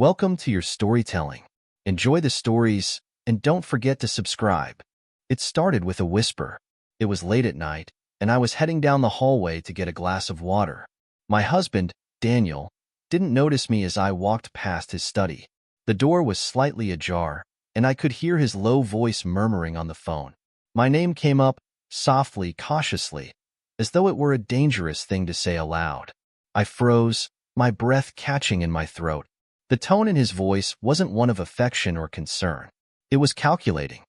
Welcome to your storytelling. Enjoy the stories, and don't forget to subscribe. It started with a whisper. It was late at night, and I was heading down the hallway to get a glass of water. My husband, Daniel, didn't notice me as I walked past his study. The door was slightly ajar, and I could hear his low voice murmuring on the phone. My name came up, softly, cautiously, as though it were a dangerous thing to say aloud. I froze, my breath catching in my throat. The tone in his voice wasn't one of affection or concern. It was calculating.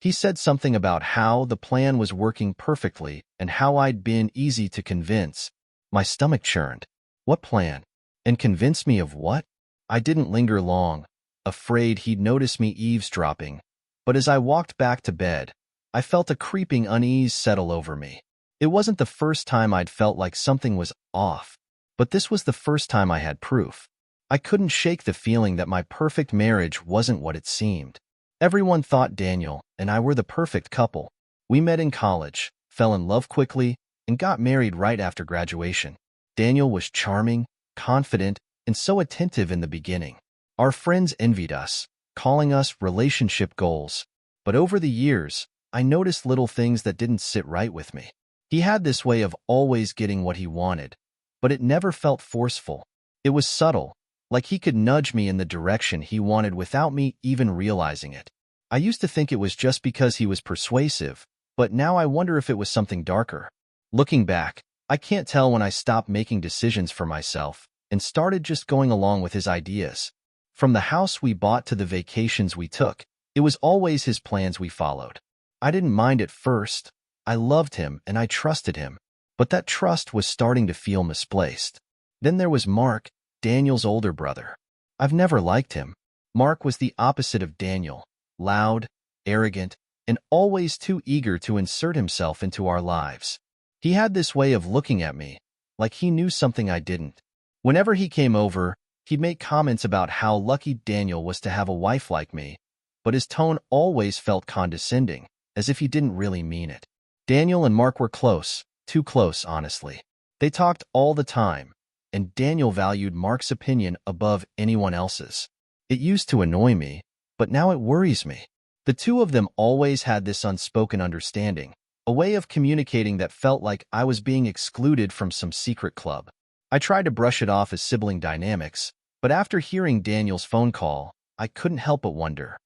He said something about how the plan was working perfectly and how I'd been easy to convince. My stomach churned. What plan? And convince me of what? I didn't linger long, afraid he'd notice me eavesdropping. But as I walked back to bed, I felt a creeping unease settle over me. It wasn't the first time I'd felt like something was off, but this was the first time I had proof. I couldn't shake the feeling that my perfect marriage wasn't what it seemed. Everyone thought Daniel and I were the perfect couple. We met in college, fell in love quickly, and got married right after graduation. Daniel was charming, confident, and so attentive in the beginning. Our friends envied us, calling us relationship goals. But over the years, I noticed little things that didn't sit right with me. He had this way of always getting what he wanted, but it never felt forceful. It was subtle, like he could nudge me in the direction he wanted without me even realizing it. I used to think it was just because he was persuasive, but now I wonder if it was something darker. Looking back, I can't tell when I stopped making decisions for myself and started just going along with his ideas. From the house we bought to the vacations we took, it was always his plans we followed. I didn't mind at first. I loved him and I trusted him, but that trust was starting to feel misplaced. Then there was Mark, Daniel's older brother. I've never liked him. Mark was the opposite of Daniel, loud, arrogant, and always too eager to insert himself into our lives. He had this way of looking at me, like he knew something I didn't. Whenever he came over, he'd make comments about how lucky Daniel was to have a wife like me, but his tone always felt condescending, as if he didn't really mean it. Daniel and Mark were close, too close, honestly. They talked all the time, and Daniel valued Mark's opinion above anyone else's. It used to annoy me, but now it worries me. The two of them always had this unspoken understanding, a way of communicating that felt like I was being excluded from some secret club. I tried to brush it off as sibling dynamics, but after hearing Daniel's phone call, I couldn't help but wonder,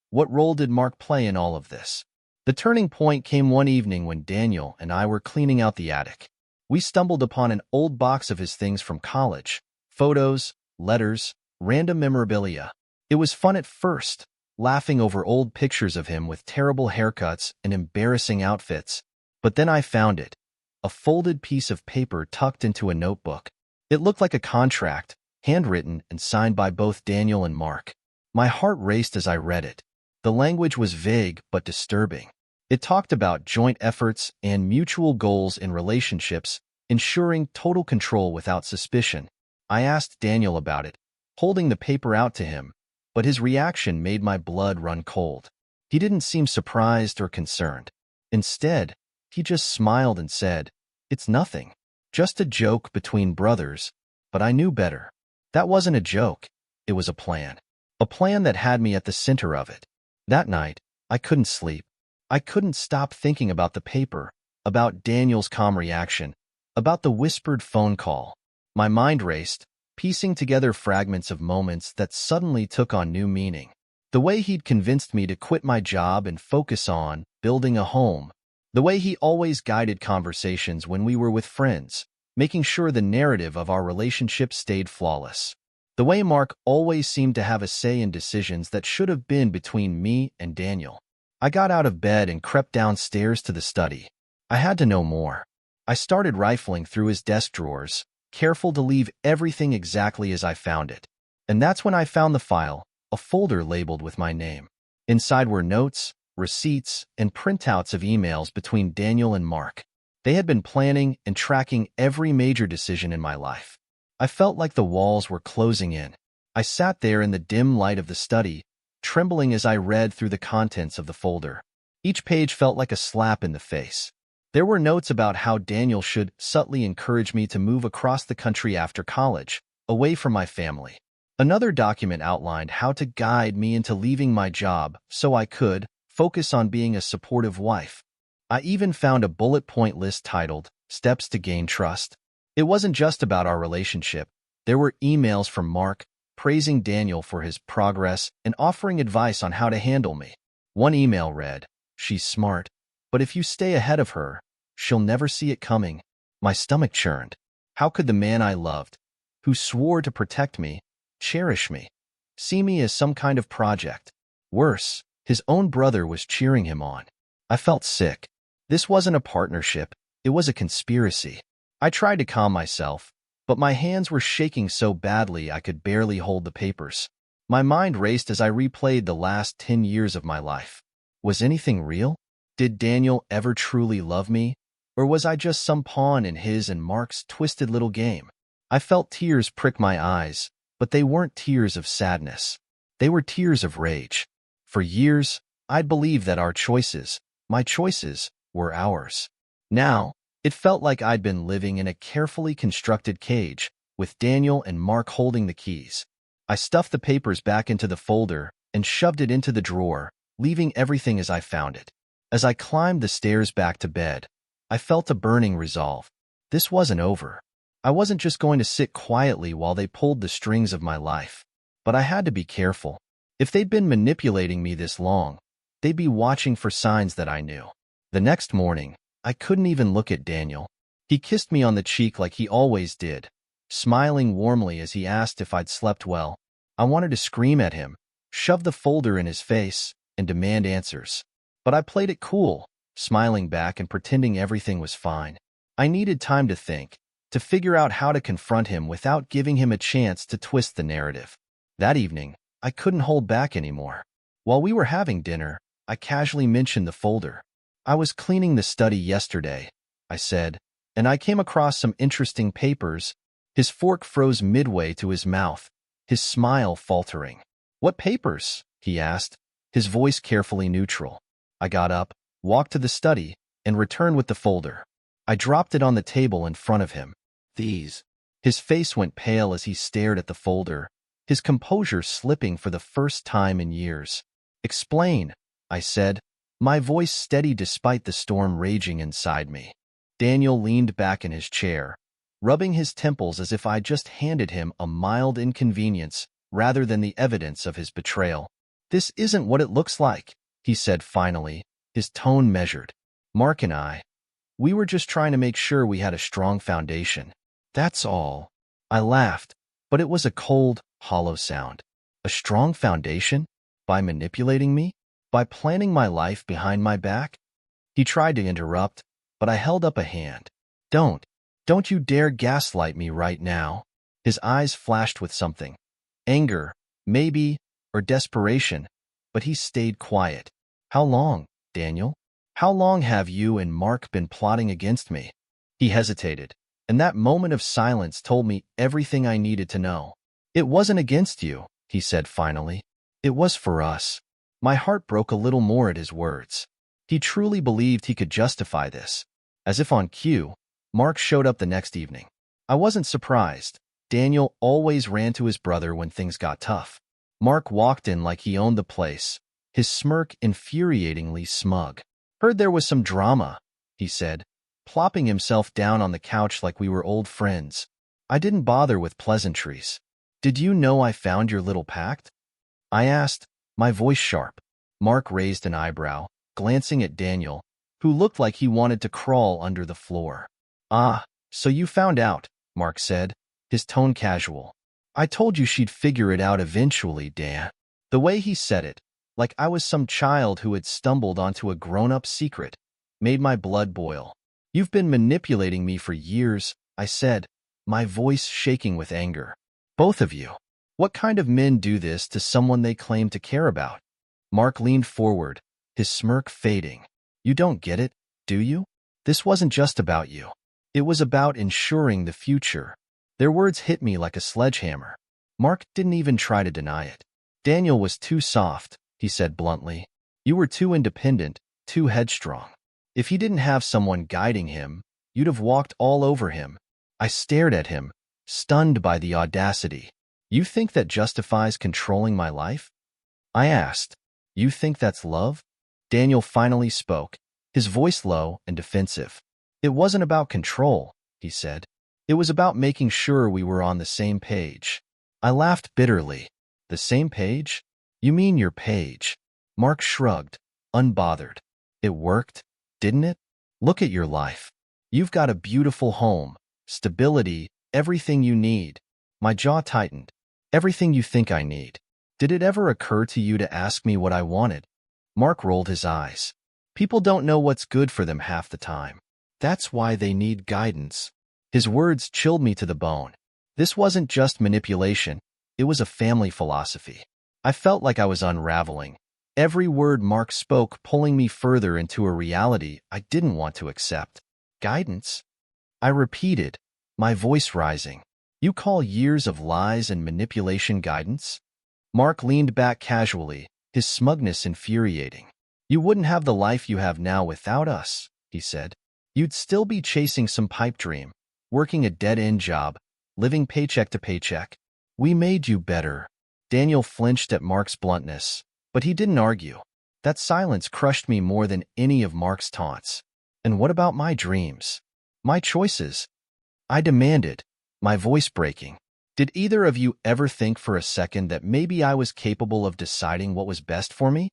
what role did Mark play in all of this? The turning point came one evening when Daniel and I were cleaning out the attic. We stumbled upon an old box of his things from college, photos, letters, random memorabilia. It was fun at first, laughing over old pictures of him with terrible haircuts and embarrassing outfits. But then I found it, a folded piece of paper tucked into a notebook. It looked like a contract, handwritten and signed by both Daniel and Mark. My heart raced as I read it. The language was vague but disturbing. It talked about joint efforts and mutual goals in relationships, ensuring total control without suspicion. I asked Daniel about it, holding the paper out to him, but his reaction made my blood run cold. He didn't seem surprised or concerned. Instead, he just smiled and said, "It's nothing. Just a joke between brothers." But I knew better. That wasn't a joke. It was a plan. A plan that had me at the center of it. That night, I couldn't sleep. I couldn't stop thinking about the paper, about Daniel's calm reaction, about the whispered phone call. My mind raced, piecing together fragments of moments that suddenly took on new meaning. The way he'd convinced me to quit my job and focus on building a home. The way he always guided conversations when we were with friends, making sure the narrative of our relationship stayed flawless. The way Mark always seemed to have a say in decisions that should have been between me and Daniel. I got out of bed and crept downstairs to the study. I had to know more. I started rifling through his desk drawers, careful to leave everything exactly as I found it. And that's when I found the file, a folder labeled with my name. Inside were notes, receipts, and printouts of emails between Daniel and Mark. They had been planning and tracking every major decision in my life. I felt like the walls were closing in. I sat there in the dim light of the study, trembling as I read through the contents of the folder. Each page felt like a slap in the face. There were notes about how Daniel should subtly encourage me to move across the country after college, away from my family. Another document outlined how to guide me into leaving my job so I could focus on being a supportive wife. I even found a bullet point list titled Steps to Gain Trust. It wasn't just about our relationship. There were emails from Mark praising Daniel for his progress and offering advice on how to handle me. One email read, "She's smart, but if you stay ahead of her, she'll never see it coming." My stomach churned. How could the man I loved, who swore to protect me, cherish me, see me as some kind of project? Worse, his own brother was cheering him on. I felt sick. This wasn't a partnership, it was a conspiracy. I tried to calm myself, but my hands were shaking so badly I could barely hold the papers. My mind raced as I replayed the last 10 years of my life. Was anything real? Did Daniel ever truly love me? Or was I just some pawn in his and Mark's twisted little game? I felt tears prick my eyes, but they weren't tears of sadness. They were tears of rage. For years, I'd believed that our choices, my choices, were ours. Now, it felt like I'd been living in a carefully constructed cage, with Daniel and Mark holding the keys. I stuffed the papers back into the folder and shoved it into the drawer, leaving everything as I found it. As I climbed the stairs back to bed, I felt a burning resolve. This wasn't over. I wasn't just going to sit quietly while they pulled the strings of my life. But I had to be careful. If they'd been manipulating me this long, they'd be watching for signs that I knew. The next morning, I couldn't even look at Daniel. He kissed me on the cheek like he always did, smiling warmly as he asked if I'd slept well. I wanted to scream at him, shove the folder in his face, and demand answers. But I played it cool, smiling back and pretending everything was fine. I needed time to think, to figure out how to confront him without giving him a chance to twist the narrative. That evening, I couldn't hold back anymore. While we were having dinner, I casually mentioned the folder. "I was cleaning the study yesterday," I said, "and I came across some interesting papers." His fork froze midway to his mouth, his smile faltering. "What papers?" he asked, his voice carefully neutral. I got up, walked to the study, and returned with the folder. I dropped it on the table in front of him. "These." His face went pale as he stared at the folder, his composure slipping for the first time in years. "Explain," I said, my voice steady despite the storm raging inside me. Daniel leaned back in his chair, rubbing his temples as if I'd just handed him a mild inconvenience rather than the evidence of his betrayal. "This isn't what it looks like," he said finally, his tone measured. "Mark and we were just trying to make sure we had a strong foundation. That's all." I laughed, but it was a cold, hollow sound. A strong foundation? By manipulating me? By planning my life behind my back? He tried to interrupt, but I held up a hand. Don't you dare gaslight me right now." His eyes flashed with something. Anger, maybe, or desperation, but he stayed quiet. "How long, Daniel? How long have you and Mark been plotting against me?" He hesitated, and that moment of silence told me everything I needed to know. "It wasn't against you," he said finally. "It was for us." My heart broke a little more at his words. He truly believed he could justify this. As if on cue, Mark showed up the next evening. I wasn't surprised. Daniel always ran to his brother when things got tough. Mark walked in like he owned the place, his smirk infuriatingly smug. "Heard there was some drama," he said, plopping himself down on the couch like we were old friends. I didn't bother with pleasantries. "Did you know I found your little pact?" I asked, my voice sharp. Mark raised an eyebrow, glancing at Daniel, who looked like he wanted to crawl under the floor. "Ah, so you found out," Mark said, his tone casual. "I told you she'd figure it out eventually, Dan." The way he said it, like I was some child who had stumbled onto a grown-up secret, made my blood boil. "You've been manipulating me for years," I said, my voice shaking with anger. "Both of you. What kind of men do this to someone they claim to care about?" Mark leaned forward, his smirk fading. "You don't get it, do you? This wasn't just about you. It was about ensuring the future." Their words hit me like a sledgehammer. Mark didn't even try to deny it. "Daniel was too soft," he said bluntly. "You were too independent, too headstrong. If he didn't have someone guiding him, you'd have walked all over him." I stared at him, stunned by the audacity. You think that justifies controlling my life? I asked. You think that's love? Daniel finally spoke, his voice low and defensive. It wasn't about control, he said. It was about making sure we were on the same page. I laughed bitterly. The same page? You mean your page? Mark shrugged, unbothered. It worked, didn't it? Look at your life. You've got a beautiful home, stability, everything you need. My jaw tightened. Everything you think I need. Did it ever occur to you to ask me what I wanted? Mark rolled his eyes. People don't know what's good for them half the time. That's why they need guidance. His words chilled me to the bone. This wasn't just manipulation. It was a family philosophy. I felt like I was unraveling. Every word Mark spoke pulling me further into a reality I didn't want to accept. Guidance? I repeated, my voice rising. You call years of lies and manipulation guidance? Mark leaned back casually, his smugness infuriating. You wouldn't have the life you have now without us, he said. You'd still be chasing some pipe dream, working a dead-end job, living paycheck to paycheck. We made you better. Daniel flinched at Mark's bluntness, but he didn't argue. That silence crushed me more than any of Mark's taunts. And what about my dreams? My choices? I demanded, my voice breaking. Did either of you ever think for a second that maybe I was capable of deciding what was best for me?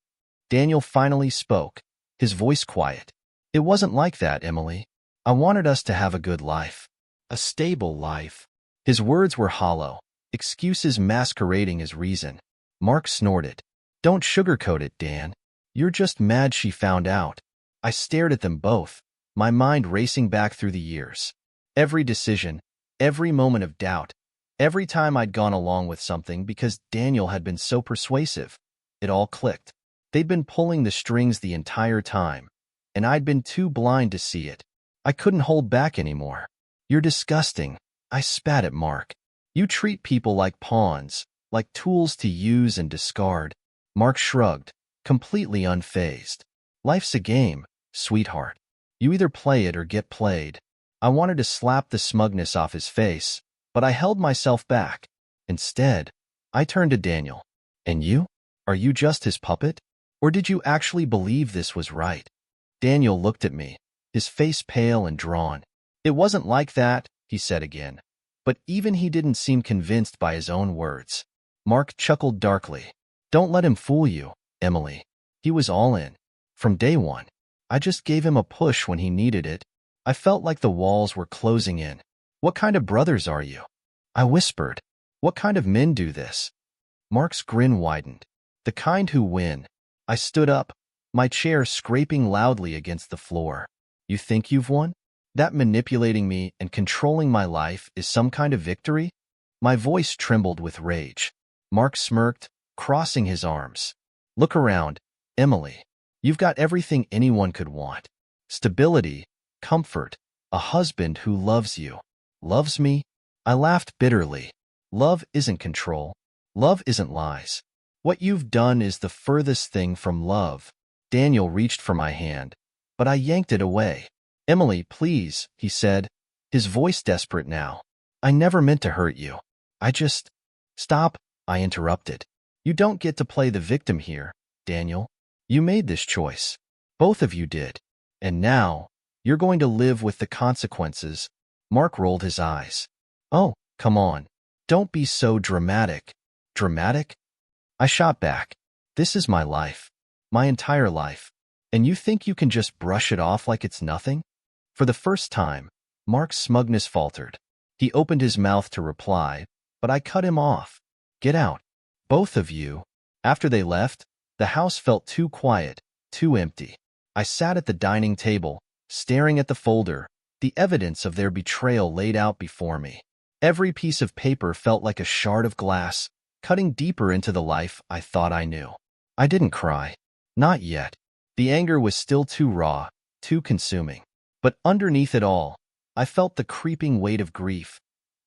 Daniel finally spoke, his voice quiet. It wasn't like that, Emily. I wanted us to have a good life. A stable life. His words were hollow, excuses masquerading as reason. Mark snorted. Don't sugarcoat it, Dan. You're just mad she found out. I stared at them both, my mind racing back through the years. Every decision, every moment of doubt, every time I'd gone along with something because Daniel had been so persuasive. It all clicked. They'd been pulling the strings the entire time, and I'd been too blind to see it. I couldn't hold back anymore. You're disgusting. I spat at Mark. You treat people like pawns, like tools to use and discard. Mark shrugged, completely unfazed. Life's a game, sweetheart. You either play it or get played. I wanted to slap the smugness off his face, but I held myself back. Instead, I turned to Daniel. And you? Are you just his puppet? Or did you actually believe this was right? Daniel looked at me, his face pale and drawn. It wasn't like that, he said again. But even he didn't seem convinced by his own words. Mark chuckled darkly. Don't let him fool you, Emily. He was all in. From day one. I just gave him a push when he needed it. I felt like the walls were closing in. What kind of brothers are you? I whispered. What kind of men do this? Mark's grin widened. The kind who win. I stood up, my chair scraping loudly against the floor. You think you've won? That manipulating me and controlling my life is some kind of victory? My voice trembled with rage. Mark smirked, crossing his arms. Look around, Emily. You've got everything anyone could want. Stability, comfort, a husband who loves you. Loves me? I laughed bitterly. Love isn't control. Love isn't lies. What you've done is the furthest thing from love. Daniel reached for my hand, but I yanked it away. Emily, please, he said, his voice desperate now. I never meant to hurt you. I just... Stop, I interrupted. You don't get to play the victim here, Daniel. You made this choice. Both of you did. And now, you're going to live with the consequences. Mark rolled his eyes. Oh, come on. Don't be so dramatic. Dramatic? I shot back. This is my life. My entire life. And you think you can just brush it off like it's nothing? For the first time, Mark's smugness faltered. He opened his mouth to reply, but I cut him off. Get out. Both of you. After they left, the house felt too quiet, too empty. I sat at the dining table, staring at the folder, the evidence of their betrayal laid out before me. Every piece of paper felt like a shard of glass, cutting deeper into the life I thought I knew. I didn't cry. Not yet. The anger was still too raw, too consuming. But underneath it all, I felt the creeping weight of grief.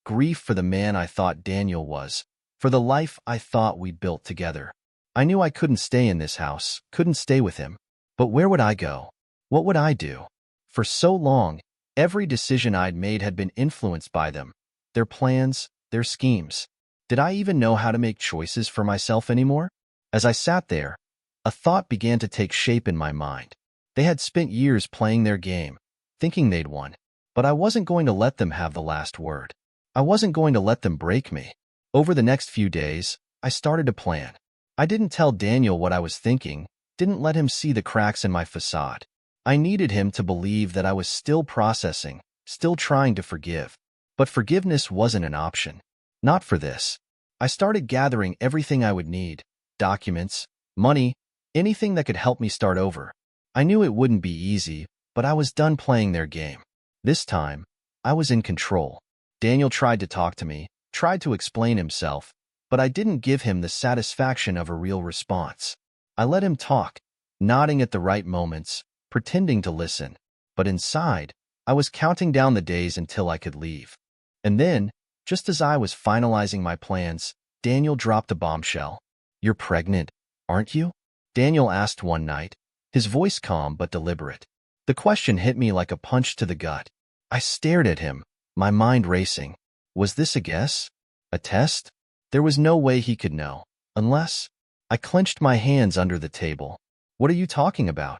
Grief for the man I thought Daniel was, for the life I thought we'd built together. I knew I couldn't stay in this house, couldn't stay with him. But where would I go? What would I do? For so long, every decision I'd made had been influenced by them, their plans, their schemes. Did I even know how to make choices for myself anymore? As I sat there, a thought began to take shape in my mind. They had spent years playing their game, thinking they'd won. But I wasn't going to let them have the last word. I wasn't going to let them break me. Over the next few days, I started to plan. I didn't tell Daniel what I was thinking, didn't let him see the cracks in my facade. I needed him to believe that I was still processing, still trying to forgive. But forgiveness wasn't an option. Not for this. I started gathering everything I would need, documents, money, anything that could help me start over. I knew it wouldn't be easy, but I was done playing their game. This time, I was in control. Daniel tried to talk to me, tried to explain himself, but I didn't give him the satisfaction of a real response. I let him talk, nodding at the right moments, pretending to listen. But inside, I was counting down the days until I could leave. And then, just as I was finalizing my plans, Daniel dropped a bombshell. "You're pregnant, aren't you?" Daniel asked one night, his voice calm but deliberate. The question hit me like a punch to the gut. I stared at him, my mind racing. Was this a guess? A test? There was no way he could know, unless... I clenched my hands under the table. "What are you talking about?"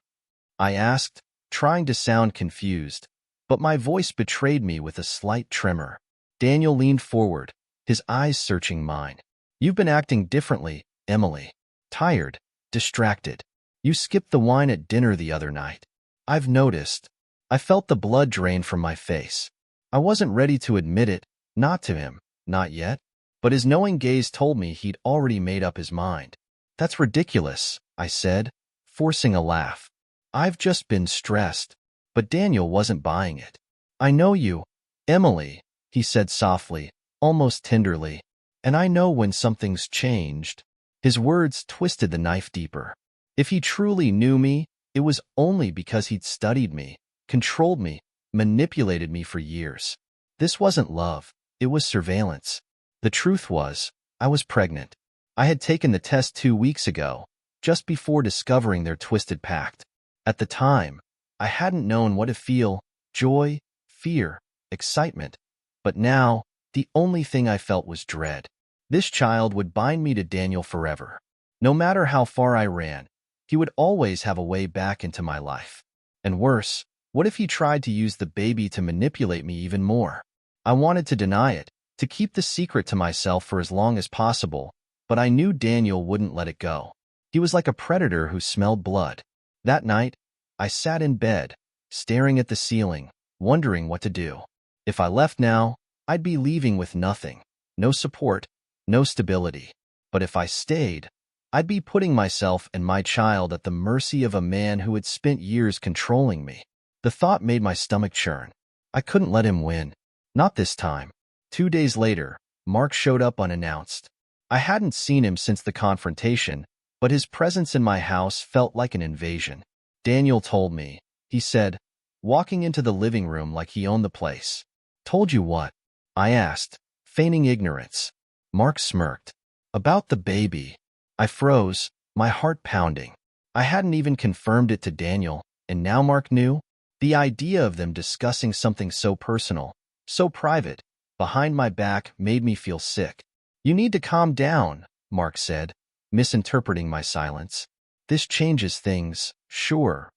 I asked, trying to sound confused, but my voice betrayed me with a slight tremor. Daniel leaned forward, his eyes searching mine. "You've been acting differently, Emily. Tired, distracted. You skipped the wine at dinner the other night. I've noticed." I felt the blood drain from my face. I wasn't ready to admit it, not to him, not yet, but his knowing gaze told me he'd already made up his mind. "That's ridiculous," I said, forcing a laugh. "I've just been stressed." But Daniel wasn't buying it. "I know you, Emily," he said softly, almost tenderly, "and I know when something's changed." His words twisted the knife deeper. If he truly knew me, it was only because he'd studied me, controlled me, manipulated me for years. This wasn't love, it was surveillance. The truth was, I was pregnant. I had taken the test 2 weeks ago, just before discovering their twisted pact. At the time, I hadn't known what to feel: joy, fear, excitement. But now, the only thing I felt was dread. This child would bind me to Daniel forever. No matter how far I ran, he would always have a way back into my life. And worse, what if he tried to use the baby to manipulate me even more? I wanted to deny it, to keep the secret to myself for as long as possible, but I knew Daniel wouldn't let it go. He was like a predator who smelled blood. That night, I sat in bed, staring at the ceiling, wondering what to do. If I left now, I'd be leaving with nothing. No support, no stability. But if I stayed, I'd be putting myself and my child at the mercy of a man who had spent years controlling me. The thought made my stomach churn. I couldn't let him win. Not this time. 2 days later, Mark showed up unannounced. I hadn't seen him since the confrontation, but his presence in my house felt like an invasion. "Daniel told me," he said, walking into the living room like he owned the place. "Told you what?" I asked, feigning ignorance. Mark smirked. "About the baby." I froze, my heart pounding. I hadn't even confirmed it to Daniel, and now Mark knew? The idea of them discussing something so personal, so private, behind my back made me feel sick. "You need to calm down," Mark said, misinterpreting my silence. "This changes things, sure,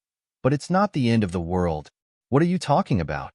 but it's not the end of the world. What are you talking about?"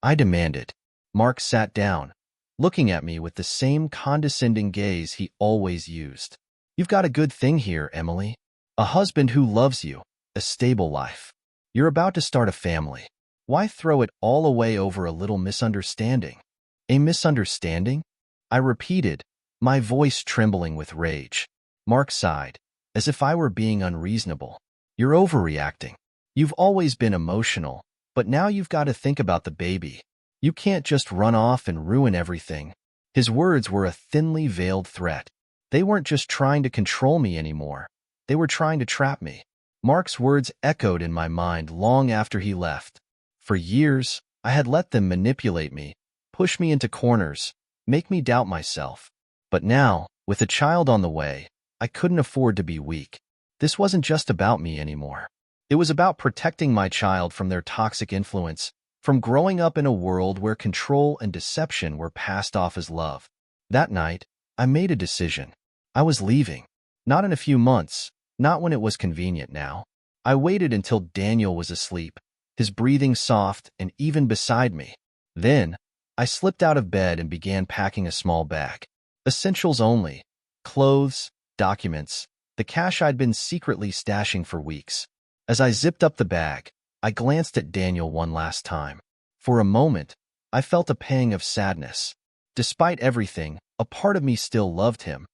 I demanded. Mark sat down, looking at me with the same condescending gaze he always used. "You've got a good thing here, Emily. A husband who loves you, a stable life. You're about to start a family. Why throw it all away over a little misunderstanding?" "A misunderstanding?" I repeated, my voice trembling with rage. Mark sighed, as if I were being unreasonable. "You're overreacting. You've always been emotional, but now you've got to think about the baby. You can't just run off and ruin everything." His words were a thinly veiled threat. They weren't just trying to control me anymore. They were trying to trap me. Mark's words echoed in my mind long after he left. For years, I had let them manipulate me, push me into corners, make me doubt myself. But now, with a child on the way, I couldn't afford to be weak. This wasn't just about me anymore. It was about protecting my child from their toxic influence, from growing up in a world where control and deception were passed off as love. That night, I made a decision. I was leaving. Not in a few months, not when it was convenient now. I waited until Daniel was asleep, his breathing soft and even beside me. Then, I slipped out of bed and began packing a small bag. Essentials only: clothes, documents, the cash I'd been secretly stashing for weeks. As I zipped up the bag, I glanced at Daniel one last time. For a moment, I felt a pang of sadness. Despite everything, a part of me still loved him.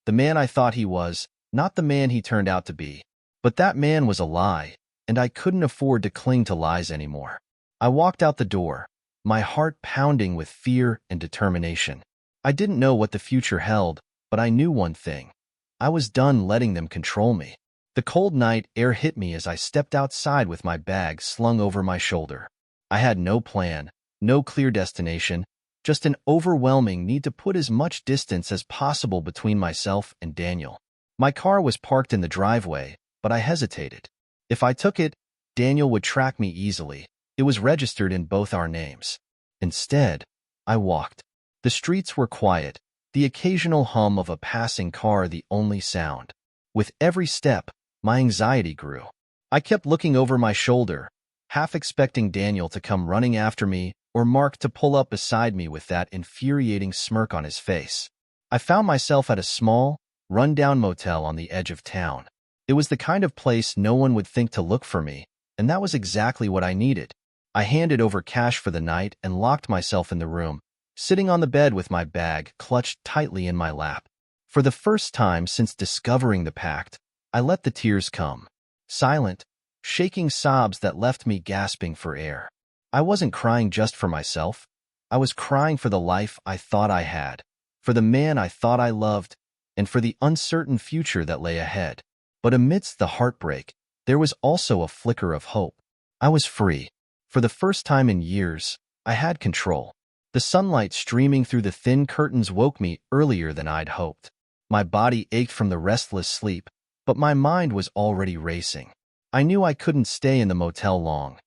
The man I thought he was, not the man he turned out to be. But that man was a lie, and I couldn't afford to cling to lies anymore. I walked out the door, my heart pounding with fear and determination. I didn't know what the future held, but I knew one thing. I was done letting them control me. The cold night air hit me as I stepped outside with my bag slung over my shoulder. I had no plan, no clear destination, just an overwhelming need to put as much distance as possible between myself and Daniel. My car was parked in the driveway, but I hesitated. If I took it, Daniel would track me easily. It was registered in both our names. Instead, I walked. The streets were quiet, the occasional hum of a passing car the only sound. With every step, my anxiety grew. I kept looking over my shoulder, half expecting Daniel to come running after me or Mark to pull up beside me with that infuriating smirk on his face. I found myself at a small, run-down motel on the edge of town. It was the kind of place no one would think to look for me, and that was exactly what I needed. I handed over cash for the night and locked myself in the room, sitting on the bed with my bag clutched tightly in my lap. For the first time since discovering the pact, I let the tears come. Silent, shaking sobs that left me gasping for air. I wasn't crying just for myself. I was crying for the life I thought I had, for the man I thought I loved, and for the uncertain future that lay ahead. But amidst the heartbreak, there was also a flicker of hope. I was free. For the first time in years, I had control. The sunlight streaming through the thin curtains woke me earlier than I'd hoped. My body ached from the restless sleep, but my mind was already racing. I knew I couldn't stay in the motel long.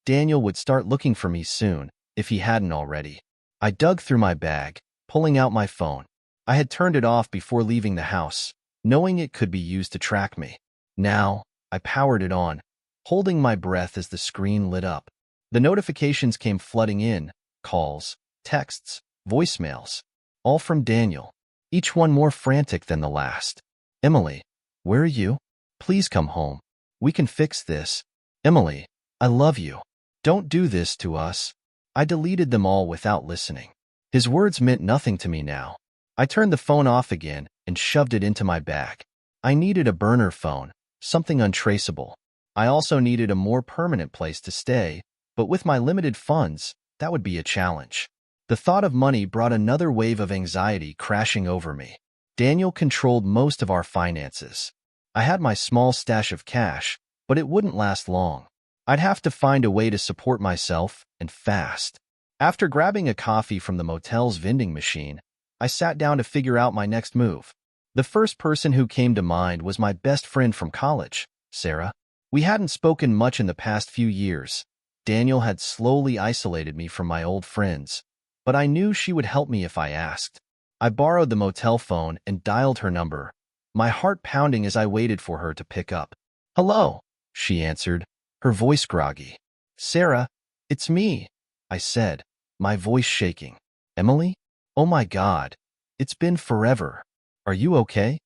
Daniel would start looking for me soon, if he hadn't already. I dug through my bag, pulling out my phone. I had turned it off before leaving the house, knowing it could be used to track me. Now, I powered it on, holding my breath as the screen lit up. The notifications came flooding in: calls, texts, voicemails, all from Daniel, each one more frantic than the last. "Emily, where are you? Please come home. We can fix this. Emily, I love you. Don't do this to us." I deleted them all without listening. His words meant nothing to me now. I turned the phone off again and shoved it into my bag. I needed a burner phone, something untraceable. I also needed a more permanent place to stay, but with my limited funds, that would be a challenge. The thought of money brought another wave of anxiety crashing over me. Daniel controlled most of our finances. I had my small stash of cash, but it wouldn't last long. I'd have to find a way to support myself, and fast. After grabbing a coffee from the motel's vending machine, I sat down to figure out my next move. The first person who came to mind was my best friend from college, Sarah. We hadn't spoken much in the past few years. Daniel had slowly isolated me from my old friends, but I knew she would help me if I asked. I borrowed the motel phone and dialed her number, my heart pounding as I waited for her to pick up. "Hello," she answered, her voice groggy. "Sarah, it's me," I said, my voice shaking. "Emily? Oh my God, it's been forever. Are you okay?"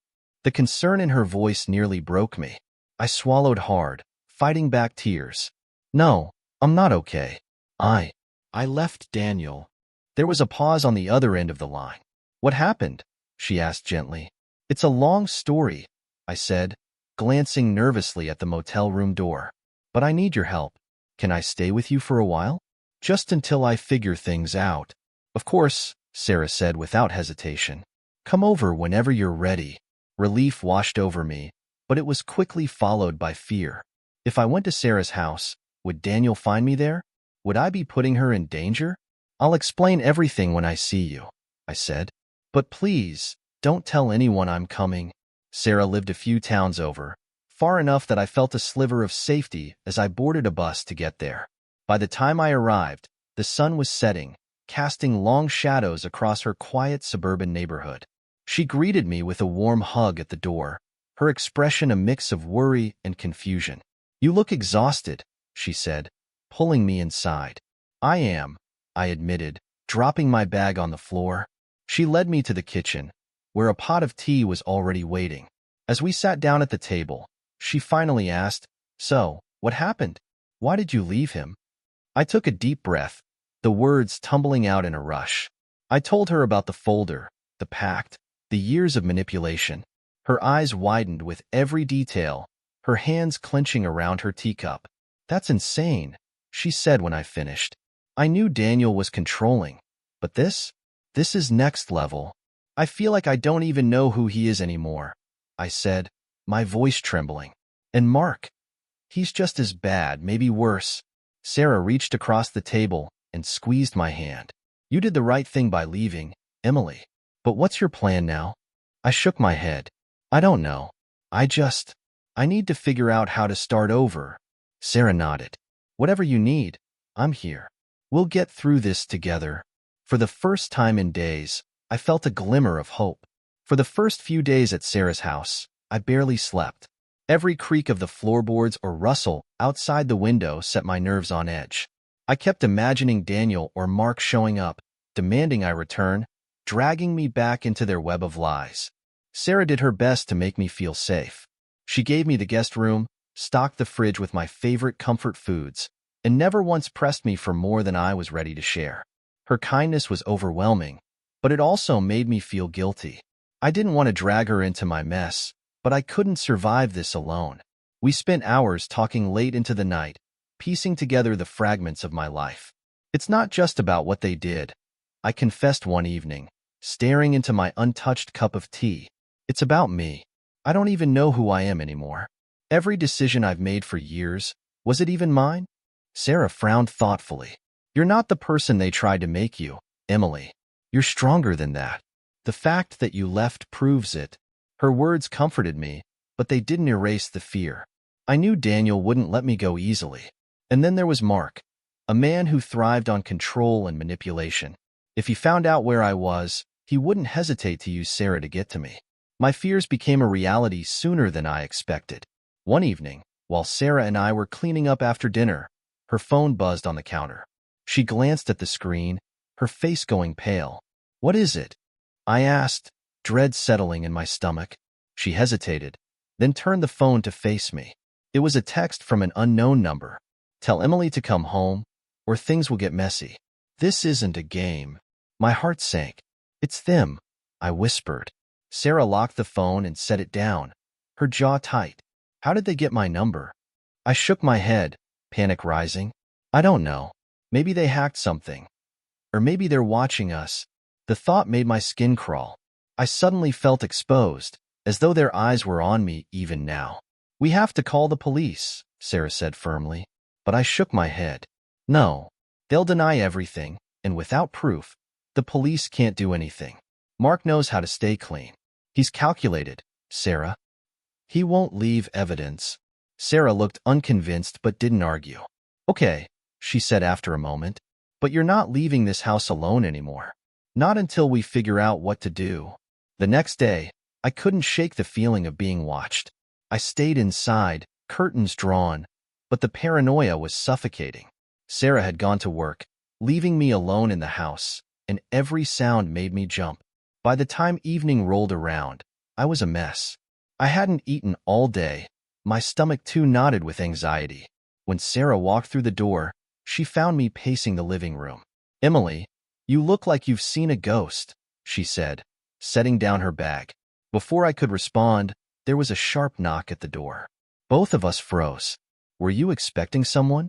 The concern in her voice nearly broke me. I swallowed hard, fighting back tears. "No, I'm not okay. I left Daniel." There was a pause on the other end of the line. "What happened?" she asked gently. "It's a long story," I said, glancing nervously at the motel room door. "But I need your help. Can I stay with you for a while? Just until I figure things out." "Of course," Sarah said without hesitation. "Come over whenever you're ready." Relief washed over me, but it was quickly followed by fear. If I went to Sarah's house, would Daniel find me there? Would I be putting her in danger? "I'll explain everything when I see you," I said. "But please, don't tell anyone I'm coming." Sarah lived a few towns over, far enough that I felt a sliver of safety as I boarded a bus to get there. By the time I arrived, the sun was setting, casting long shadows across her quiet suburban neighborhood. She greeted me with a warm hug at the door, her expression a mix of worry and confusion. "You look exhausted," she said, pulling me inside. "I am," I admitted, dropping my bag on the floor. She led me to the kitchen, where a pot of tea was already waiting. As we sat down at the table, she finally asked, "So, what happened? Why did you leave him?" I took a deep breath, the words tumbling out in a rush. I told her about the folder, the pact, the years of manipulation. Her eyes widened with every detail, her hands clenching around her teacup. "That's insane," she said when I finished. I knew Daniel was controlling, but this is next level. "I feel like I don't even know who he is anymore," I said, my voice trembling. "And Mark, he's just as bad, maybe worse." Sarah reached across the table and squeezed my hand. "You did the right thing by leaving, Emily. But what's your plan now?" I shook my head. "I don't know. I need to figure out how to start over." Sarah nodded. "Whatever you need, I'm here. We'll get through this together." For the first time in days, I felt a glimmer of hope. For the first few days at Sarah's house, I barely slept. Every creak of the floorboards or rustle outside the window set my nerves on edge. I kept imagining Daniel or Mark showing up, demanding I return, dragging me back into their web of lies. Sarah did her best to make me feel safe. She gave me the guest room, stocked the fridge with my favorite comfort foods, and never once pressed me for more than I was ready to share. Her kindness was overwhelming, but it also made me feel guilty. I didn't want to drag her into my mess, but I couldn't survive this alone. We spent hours talking late into the night, piecing together the fragments of my life. "It's not just about what they did," I confessed one evening, staring into my untouched cup of tea. "It's about me. I don't even know who I am anymore. Every decision I've made for years, was it even mine?" Sarah frowned thoughtfully. "You're not the person they tried to make you, Emily. You're stronger than that. The fact that you left proves it." Her words comforted me, but they didn't erase the fear. I knew Daniel wouldn't let me go easily. And then there was Mark, a man who thrived on control and manipulation. If he found out where I was, he wouldn't hesitate to use Sarah to get to me. My fears became a reality sooner than I expected. One evening, while Sarah and I were cleaning up after dinner, her phone buzzed on the counter. She glanced at the screen, her face going pale. "What is it?" I asked, dread settling in my stomach. She hesitated, then turned the phone to face me. It was a text from an unknown number. "Tell Emily to come home, or things will get messy." "This isn't a game." My heart sank. "It's them," I whispered. Sarah locked the phone and set it down, her jaw tight. "How did they get my number?" I shook my head, panic rising. "I don't know. Maybe they hacked something. Or maybe they're watching us." The thought made my skin crawl. I suddenly felt exposed, as though their eyes were on me even now. "We have to call the police," Sarah said firmly. But I shook my head. "No. They'll deny everything, and without proof, the police can't do anything. Mark knows how to stay clean. He's calculated, Sarah. He won't leave evidence." Sarah looked unconvinced but didn't argue. "Okay," she said after a moment, "but you're not leaving this house alone anymore. Not until we figure out what to do." The next day, I couldn't shake the feeling of being watched. I stayed inside, curtains drawn, but the paranoia was suffocating. Sarah had gone to work, leaving me alone in the house, and every sound made me jump. By the time evening rolled around, I was a mess. I hadn't eaten all day, my stomach too knotted with anxiety. When Sarah walked through the door, she found me pacing the living room. "Emily, you look like you've seen a ghost," she said, setting down her bag. Before I could respond, there was a sharp knock at the door. Both of us froze. "Were you expecting someone?"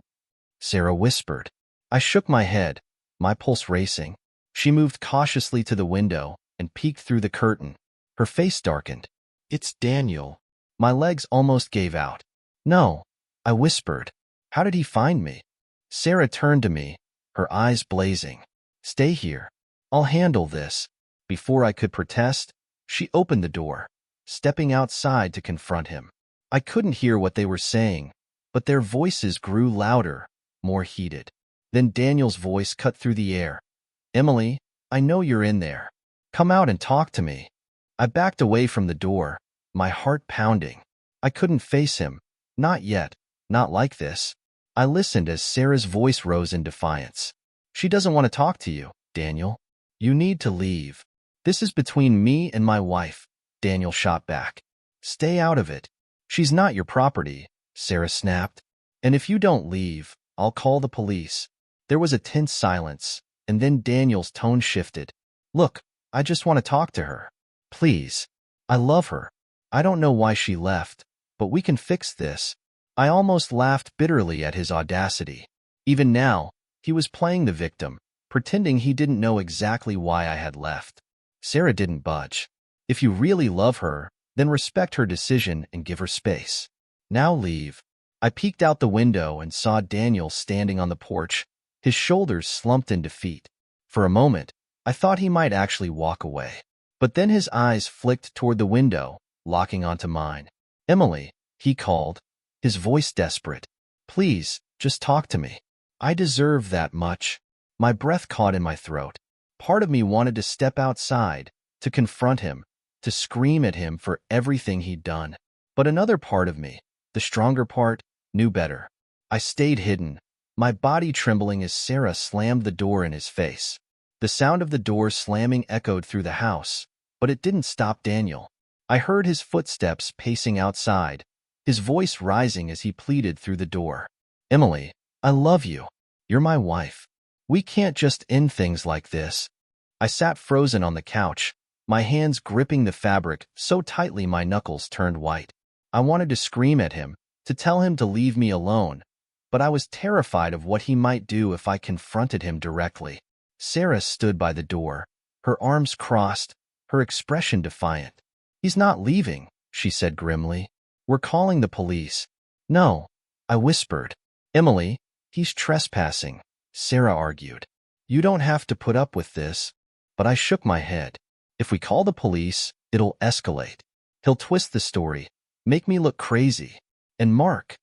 Sarah whispered. I shook my head, my pulse racing. She moved cautiously to the window and peeked through the curtain. Her face darkened. "It's Daniel." My legs almost gave out. "No," I whispered. "How did he find me?" Sarah turned to me, her eyes blazing. "Stay here. I'll handle this." Before I could protest, she opened the door, stepping outside to confront him. I couldn't hear what they were saying, but their voices grew louder, more heated. Then Daniel's voice cut through the air. "Emily, I know you're in there. Come out and talk to me." I backed away from the door, my heart pounding. I couldn't face him. Not yet. Not like this. I listened as Sarah's voice rose in defiance. She doesn't want to talk to you, Daniel. You need to leave. This is between me and my wife, Daniel shot back. Stay out of it. She's not your property, Sarah snapped. And if you don't leave, I'll call the police. There was a tense silence, and then Daniel's tone shifted. Look, I just want to talk to her. Please. I love her. I don't know why she left, but we can fix this. I almost laughed bitterly at his audacity. Even now, he was playing the victim, pretending he didn't know exactly why I had left. Sarah didn't budge. If you really love her, then respect her decision and give her space. Now leave. I peeked out the window and saw Daniel standing on the porch, his shoulders slumped in defeat. For a moment, I thought he might actually walk away. But then his eyes flicked toward the window, locking onto mine. Emily, he called, his voice desperate. Please, just talk to me. I deserve that much. My breath caught in my throat. Part of me wanted to step outside, to confront him, to scream at him for everything he'd done. But another part of me, the stronger part, knew better. I stayed hidden, my body trembling as Sarah slammed the door in his face. The sound of the door slamming echoed through the house, but it didn't stop Daniel. I heard his footsteps pacing outside, his voice rising as he pleaded through the door. Emily, I love you. You're my wife. We can't just end things like this. I sat frozen on the couch, my hands gripping the fabric so tightly my knuckles turned white. I wanted to scream at him, to tell him to leave me alone, but I was terrified of what he might do if I confronted him directly. Sarah stood by the door, her arms crossed, her expression defiant. He's not leaving, she said grimly. We're calling the police. No, I whispered. Emily, he's trespassing, Sarah argued. You don't have to put up with this. But I shook my head. If we call the police, it'll escalate. He'll twist the story, make me look crazy. And Mark,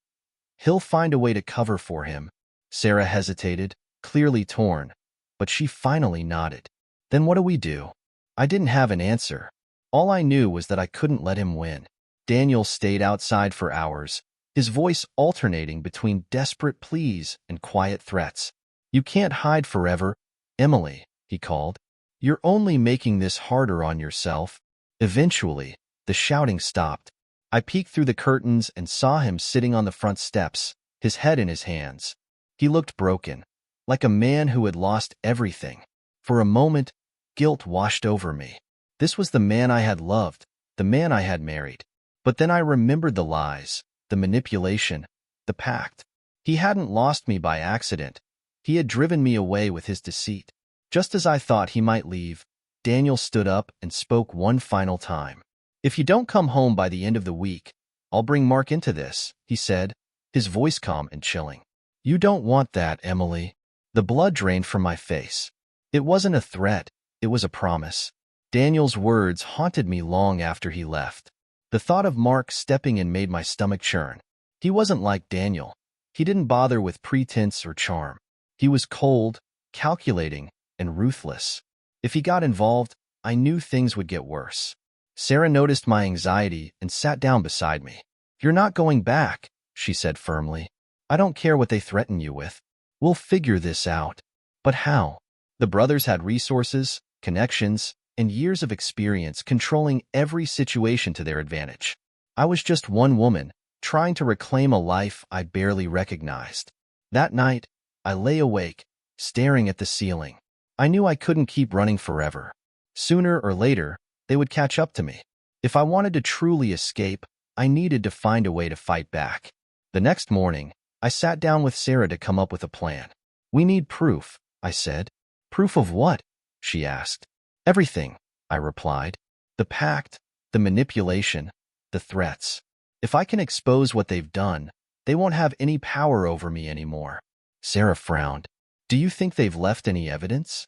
he'll find a way to cover for him. Sarah hesitated, clearly torn, but she finally nodded. Then what do we do? I didn't have an answer. All I knew was that I couldn't let him win. Daniel stayed outside for hours, his voice alternating between desperate pleas and quiet threats. You can't hide forever, Emily, he called. You're only making this harder on yourself. Eventually, the shouting stopped. I peeked through the curtains and saw him sitting on the front steps, his head in his hands. He looked broken, like a man who had lost everything. For a moment, guilt washed over me. This was the man I had loved, the man I had married. But then I remembered the lies, the manipulation, the pact. He hadn't lost me by accident. He had driven me away with his deceit. Just as I thought he might leave, Daniel stood up and spoke one final time. If you don't come home by the end of the week, I'll bring Mark into this, he said, his voice calm and chilling. You don't want that, Emily. The blood drained from my face. It wasn't a threat, it was a promise. Daniel's words haunted me long after he left. The thought of Mark stepping in made my stomach churn. He wasn't like Daniel. He didn't bother with pretense or charm. He was cold, calculating, and ruthless. If he got involved, I knew things would get worse. Sarah noticed my anxiety and sat down beside me. You're not going back, she said firmly. I don't care what they threaten you with. We'll figure this out. But how? The brothers had resources, connections, and years of experience controlling every situation to their advantage. I was just one woman, trying to reclaim a life I barely recognized. That night, I lay awake, staring at the ceiling. I knew I couldn't keep running forever. Sooner or later, they would catch up to me. If I wanted to truly escape, I needed to find a way to fight back. The next morning, I sat down with Sarah to come up with a plan. We need proof, I said. Proof of what? She asked. Everything, I replied. The pact, the manipulation, the threats. If I can expose what they've done, they won't have any power over me anymore. Sarah frowned. Do you think they've left any evidence?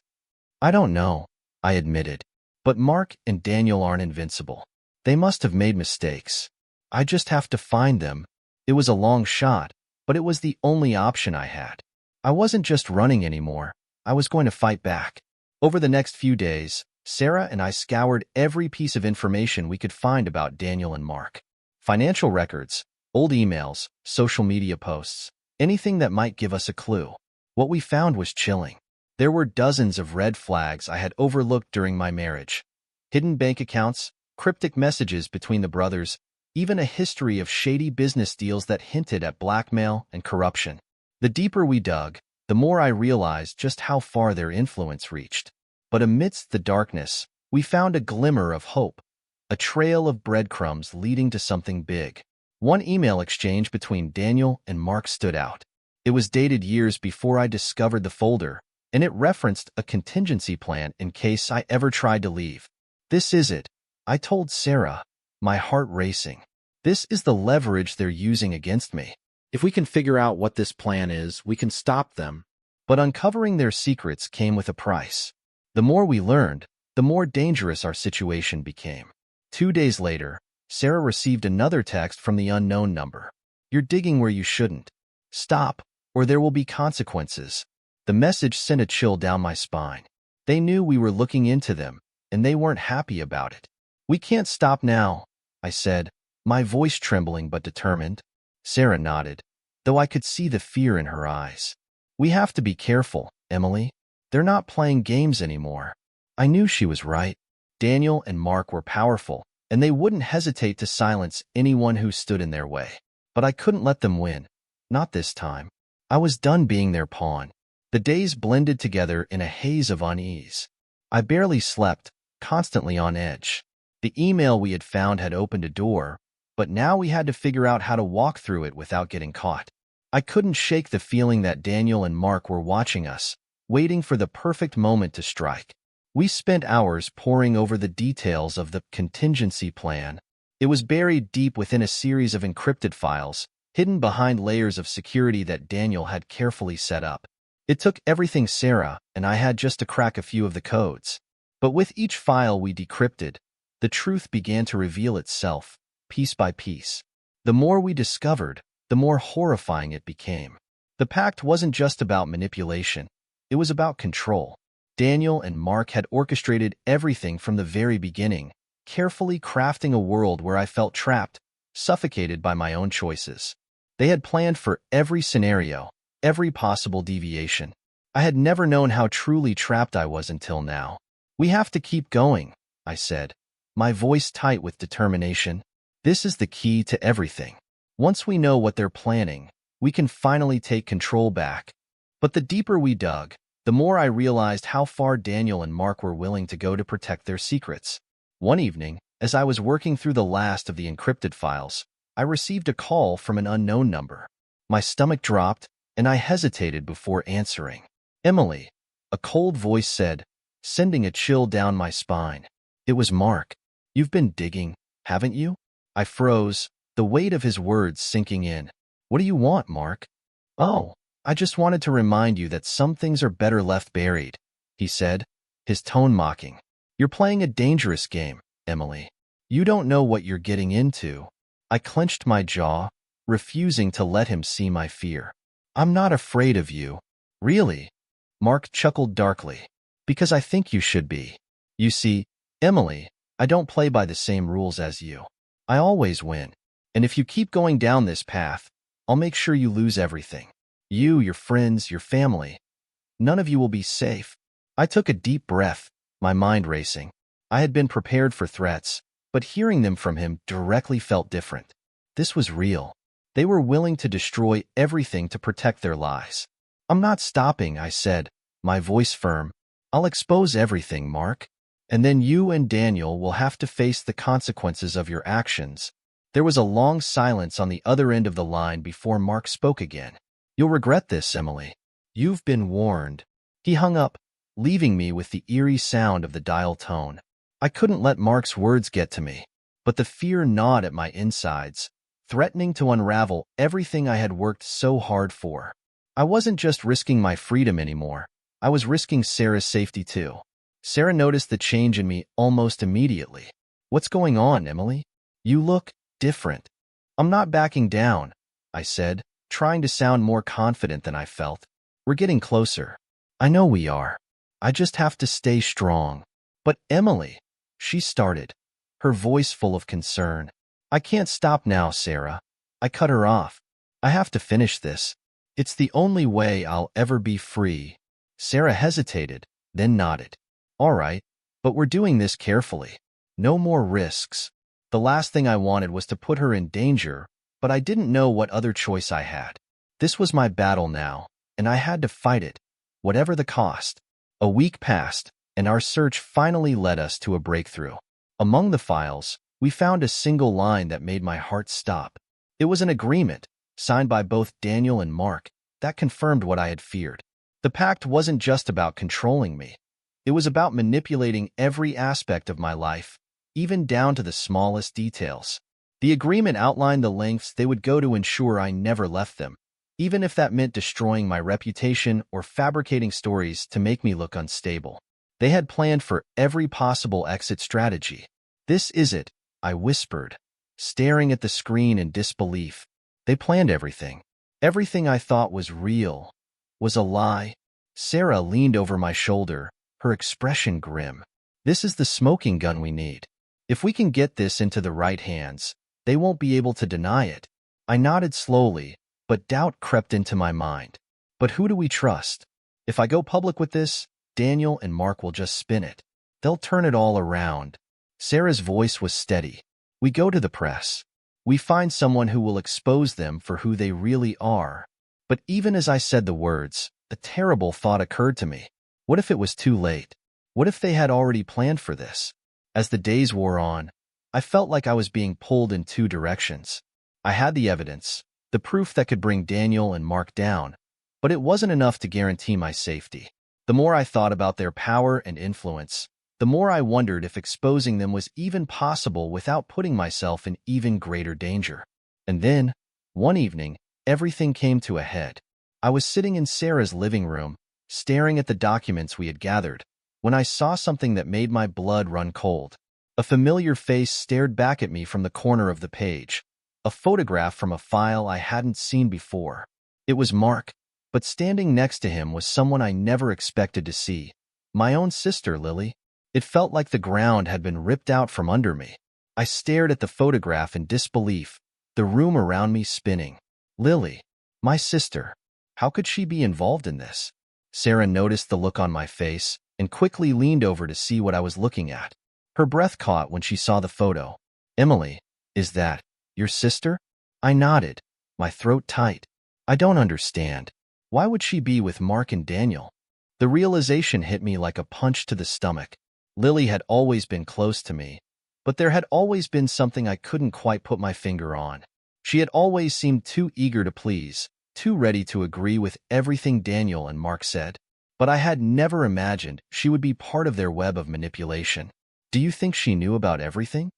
I don't know, I admitted. But Mark and Daniel aren't invincible. They must have made mistakes. I just have to find them. It was a long shot, but it was the only option I had. I wasn't just running anymore. I was going to fight back. Over the next few days, Sarah and I scoured every piece of information we could find about Daniel and Mark. Financial records, old emails, social media posts, anything that might give us a clue. What we found was chilling. There were dozens of red flags I had overlooked during my marriage. Hidden bank accounts, cryptic messages between the brothers, even a history of shady business deals that hinted at blackmail and corruption. The deeper we dug, the more I realized just how far their influence reached. But amidst the darkness, we found a glimmer of hope, a trail of breadcrumbs leading to something big. One email exchange between Daniel and Mark stood out. It was dated years before I discovered the folder, and it referenced a contingency plan in case I ever tried to leave. "This is it," I told Sarah, my heart racing. "This is the leverage they're using against me. If we can figure out what this plan is, we can stop them." But uncovering their secrets came with a price. The more we learned, the more dangerous our situation became. 2 days later, Sarah received another text from the unknown number. "You're digging where you shouldn't. Stop, or there will be consequences." The message sent a chill down my spine. They knew we were looking into them, and they weren't happy about it. "We can't stop now," I said, my voice trembling but determined. Sarah nodded, though I could see the fear in her eyes. "We have to be careful, Emily. They're not playing games anymore." I knew she was right. Daniel and Mark were powerful, and they wouldn't hesitate to silence anyone who stood in their way. But I couldn't let them win. Not this time. I was done being their pawn. The days blended together in a haze of unease. I barely slept, constantly on edge. The email we had found had opened a door, but now we had to figure out how to walk through it without getting caught. I couldn't shake the feeling that Daniel and Mark were watching us, waiting for the perfect moment to strike. We spent hours poring over the details of the contingency plan. It was buried deep within a series of encrypted files, hidden behind layers of security that Daniel had carefully set up. It took everything Sarah and I had just to crack a few of the codes. But with each file we decrypted, the truth began to reveal itself, piece by piece. The more we discovered, the more horrifying it became. The pact wasn't just about manipulation. It was about control. Daniel and Mark had orchestrated everything from the very beginning, carefully crafting a world where I felt trapped, suffocated by my own choices. They had planned for every scenario, every possible deviation. I had never known how truly trapped I was until now. "We have to keep going," I said, my voice tight with determination. "This is the key to everything. Once we know what they're planning, we can finally take control back." But the deeper we dug, the more I realized how far Daniel and Mark were willing to go to protect their secrets. One evening, as I was working through the last of the encrypted files, I received a call from an unknown number. My stomach dropped, and I hesitated before answering. "Emily," a cold voice said, sending a chill down my spine. It was Mark. "You've been digging, haven't you?" I froze, the weight of his words sinking in. "What do you want, Mark?" "Oh, I just wanted to remind you that some things are better left buried," he said, his tone mocking. "You're playing a dangerous game, Emily. You don't know what you're getting into." I clenched my jaw, refusing to let him see my fear. "I'm not afraid of you." "Really?" Mark chuckled darkly. "Because I think you should be. You see, Emily, I don't play by the same rules as you. I always win. And if you keep going down this path, I'll make sure you lose everything. You, your friends, your family. None of you will be safe." I took a deep breath, my mind racing. I had been prepared for threats, but hearing them from him directly felt different. This was real. They were willing to destroy everything to protect their lies. "I'm not stopping," I said, my voice firm. "I'll expose everything, Mark. And then you and Daniel will have to face the consequences of your actions." There was a long silence on the other end of the line before Mark spoke again. "You'll regret this, Emily. You've been warned." He hung up, leaving me with the eerie sound of the dial tone. I couldn't let Mark's words get to me, but the fear gnawed at my insides, threatening to unravel everything I had worked so hard for. I wasn't just risking my freedom anymore. I was risking Sarah's safety too. Sarah noticed the change in me almost immediately. "What's going on, Emily? You look different." "I'm not backing down," I said, trying to sound more confident than I felt. "We're getting closer." "I know we are. I just have to stay strong." But Emily, she started, her voice full of concern. I can't stop now, Sarah. I cut her off. I have to finish this. It's the only way I'll ever be free. Sarah hesitated, then nodded. All right, but we're doing this carefully. No more risks. The last thing I wanted was to put her in danger, but I didn't know what other choice I had. This was my battle now, and I had to fight it, whatever the cost. A week passed, and our search finally led us to a breakthrough. Among the files, we found a single line that made my heart stop. It was an agreement, signed by both Daniel and Mark, that confirmed what I had feared. The pact wasn't just about controlling me. It was about manipulating every aspect of my life, even down to the smallest details. The agreement outlined the lengths they would go to ensure I never left them, even if that meant destroying my reputation or fabricating stories to make me look unstable. They had planned for every possible exit strategy. This is it, I whispered, staring at the screen in disbelief. They planned everything. Everything I thought was real was a lie. Sarah leaned over my shoulder, her expression grim. This is the smoking gun we need. If we can get this into the right hands, they won't be able to deny it. I nodded slowly, but doubt crept into my mind. But who do we trust? If I go public with this, Daniel and Mark will just spin it. They'll turn it all around. Sarah's voice was steady. We go to the press. We find someone who will expose them for who they really are. But even as I said the words, a terrible thought occurred to me. What if it was too late? What if they had already planned for this? As the days wore on, I felt like I was being pulled in two directions. I had the evidence, the proof that could bring Daniel and Mark down, but it wasn't enough to guarantee my safety. The more I thought about their power and influence, the more I wondered if exposing them was even possible without putting myself in even greater danger. And then, one evening, everything came to a head. I was sitting in Sarah's living room, staring at the documents we had gathered, when I saw something that made my blood run cold. A familiar face stared back at me from the corner of the page, a photograph from a file I hadn't seen before. It was Mark, but standing next to him was someone I never expected to see. My own sister, Lily. It felt like the ground had been ripped out from under me. I stared at the photograph in disbelief, the room around me spinning. Lily, my sister. How could she be involved in this? Sarah noticed the look on my face and quickly leaned over to see what I was looking at. Her breath caught when she saw the photo. Emily, is that your sister? I nodded, my throat tight. I don't understand. Why would she be with Mark and Daniel? The realization hit me like a punch to the stomach. Lily had always been close to me, but there had always been something I couldn't quite put my finger on. She had always seemed too eager to please, too ready to agree with everything Daniel and Mark said. But I had never imagined she would be part of their web of manipulation. Do you think she knew about everything?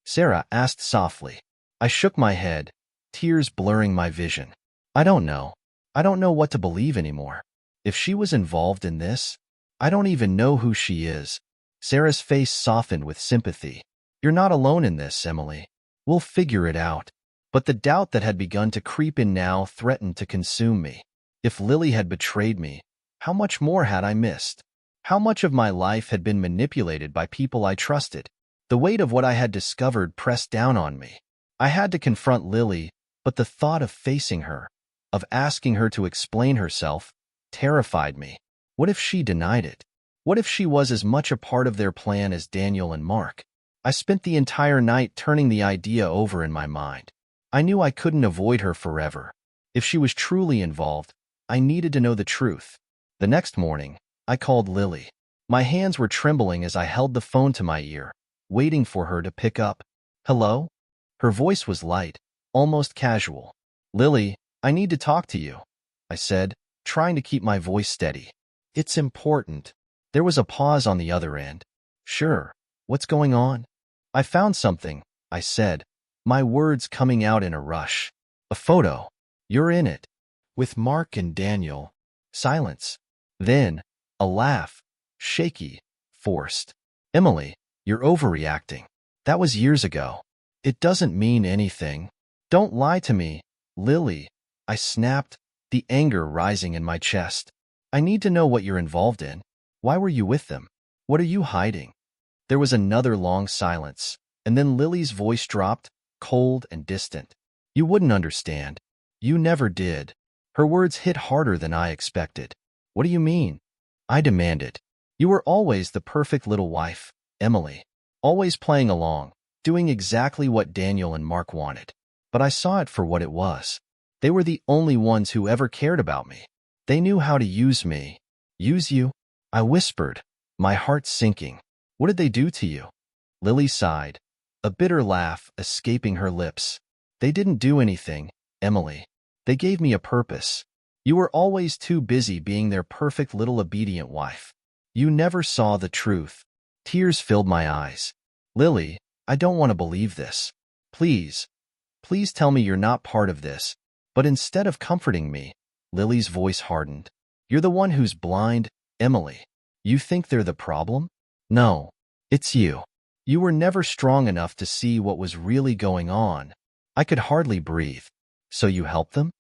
Sarah asked softly. I shook my head, tears blurring my vision. I don't know. I don't know what to believe anymore. If she was involved in this, I don't even know who she is. Sarah's face softened with sympathy. You're not alone in this, Emily. We'll figure it out. But the doubt that had begun to creep in now threatened to consume me. If Lily had betrayed me, how much more had I missed? How much of my life had been manipulated by people I trusted? The weight of what I had discovered pressed down on me. I had to confront Lily, but the thought of facing her, of asking her to explain herself, terrified me. What if she denied it? What if she was as much a part of their plan as Daniel and Mark? I spent the entire night turning the idea over in my mind. I knew I couldn't avoid her forever. If she was truly involved, I needed to know the truth. The next morning, I called Lily. My hands were trembling as I held the phone to my ear, waiting for her to pick up. Hello? Her voice was light, almost casual. Lily, I need to talk to you, I said, trying to keep my voice steady. It's important. There was a pause on the other end. Sure. What's going on? I found something, I said, my words coming out in a rush. A photo. You're in it. With Mark and Daniel. Silence. Then, a laugh. Shaky. Forced. Emily, you're overreacting. That was years ago. It doesn't mean anything. Don't lie to me, Lily. I snapped, the anger rising in my chest. I need to know what you're involved in. Why were you with them? What are you hiding? There was another long silence, and then Lily's voice dropped, cold and distant. You wouldn't understand. You never did. Her words hit harder than I expected. What do you mean? I demanded. You were always the perfect little wife, Emily. Always playing along, doing exactly what Daniel and Mark wanted. But I saw it for what it was. They were the only ones who ever cared about me. They knew how to use me. Use you? I whispered, my heart sinking. What did they do to you? Lily sighed, a bitter laugh escaping her lips. They didn't do anything, Emily. They gave me a purpose. You were always too busy being their perfect little obedient wife. You never saw the truth. Tears filled my eyes. Lily, I don't want to believe this. Please, please tell me you're not part of this. But instead of comforting me, Lily's voice hardened. You're the one who's blind, Emily. You think they're the problem? No, it's you. You were never strong enough to see what was really going on. I could hardly breathe. So you helped them?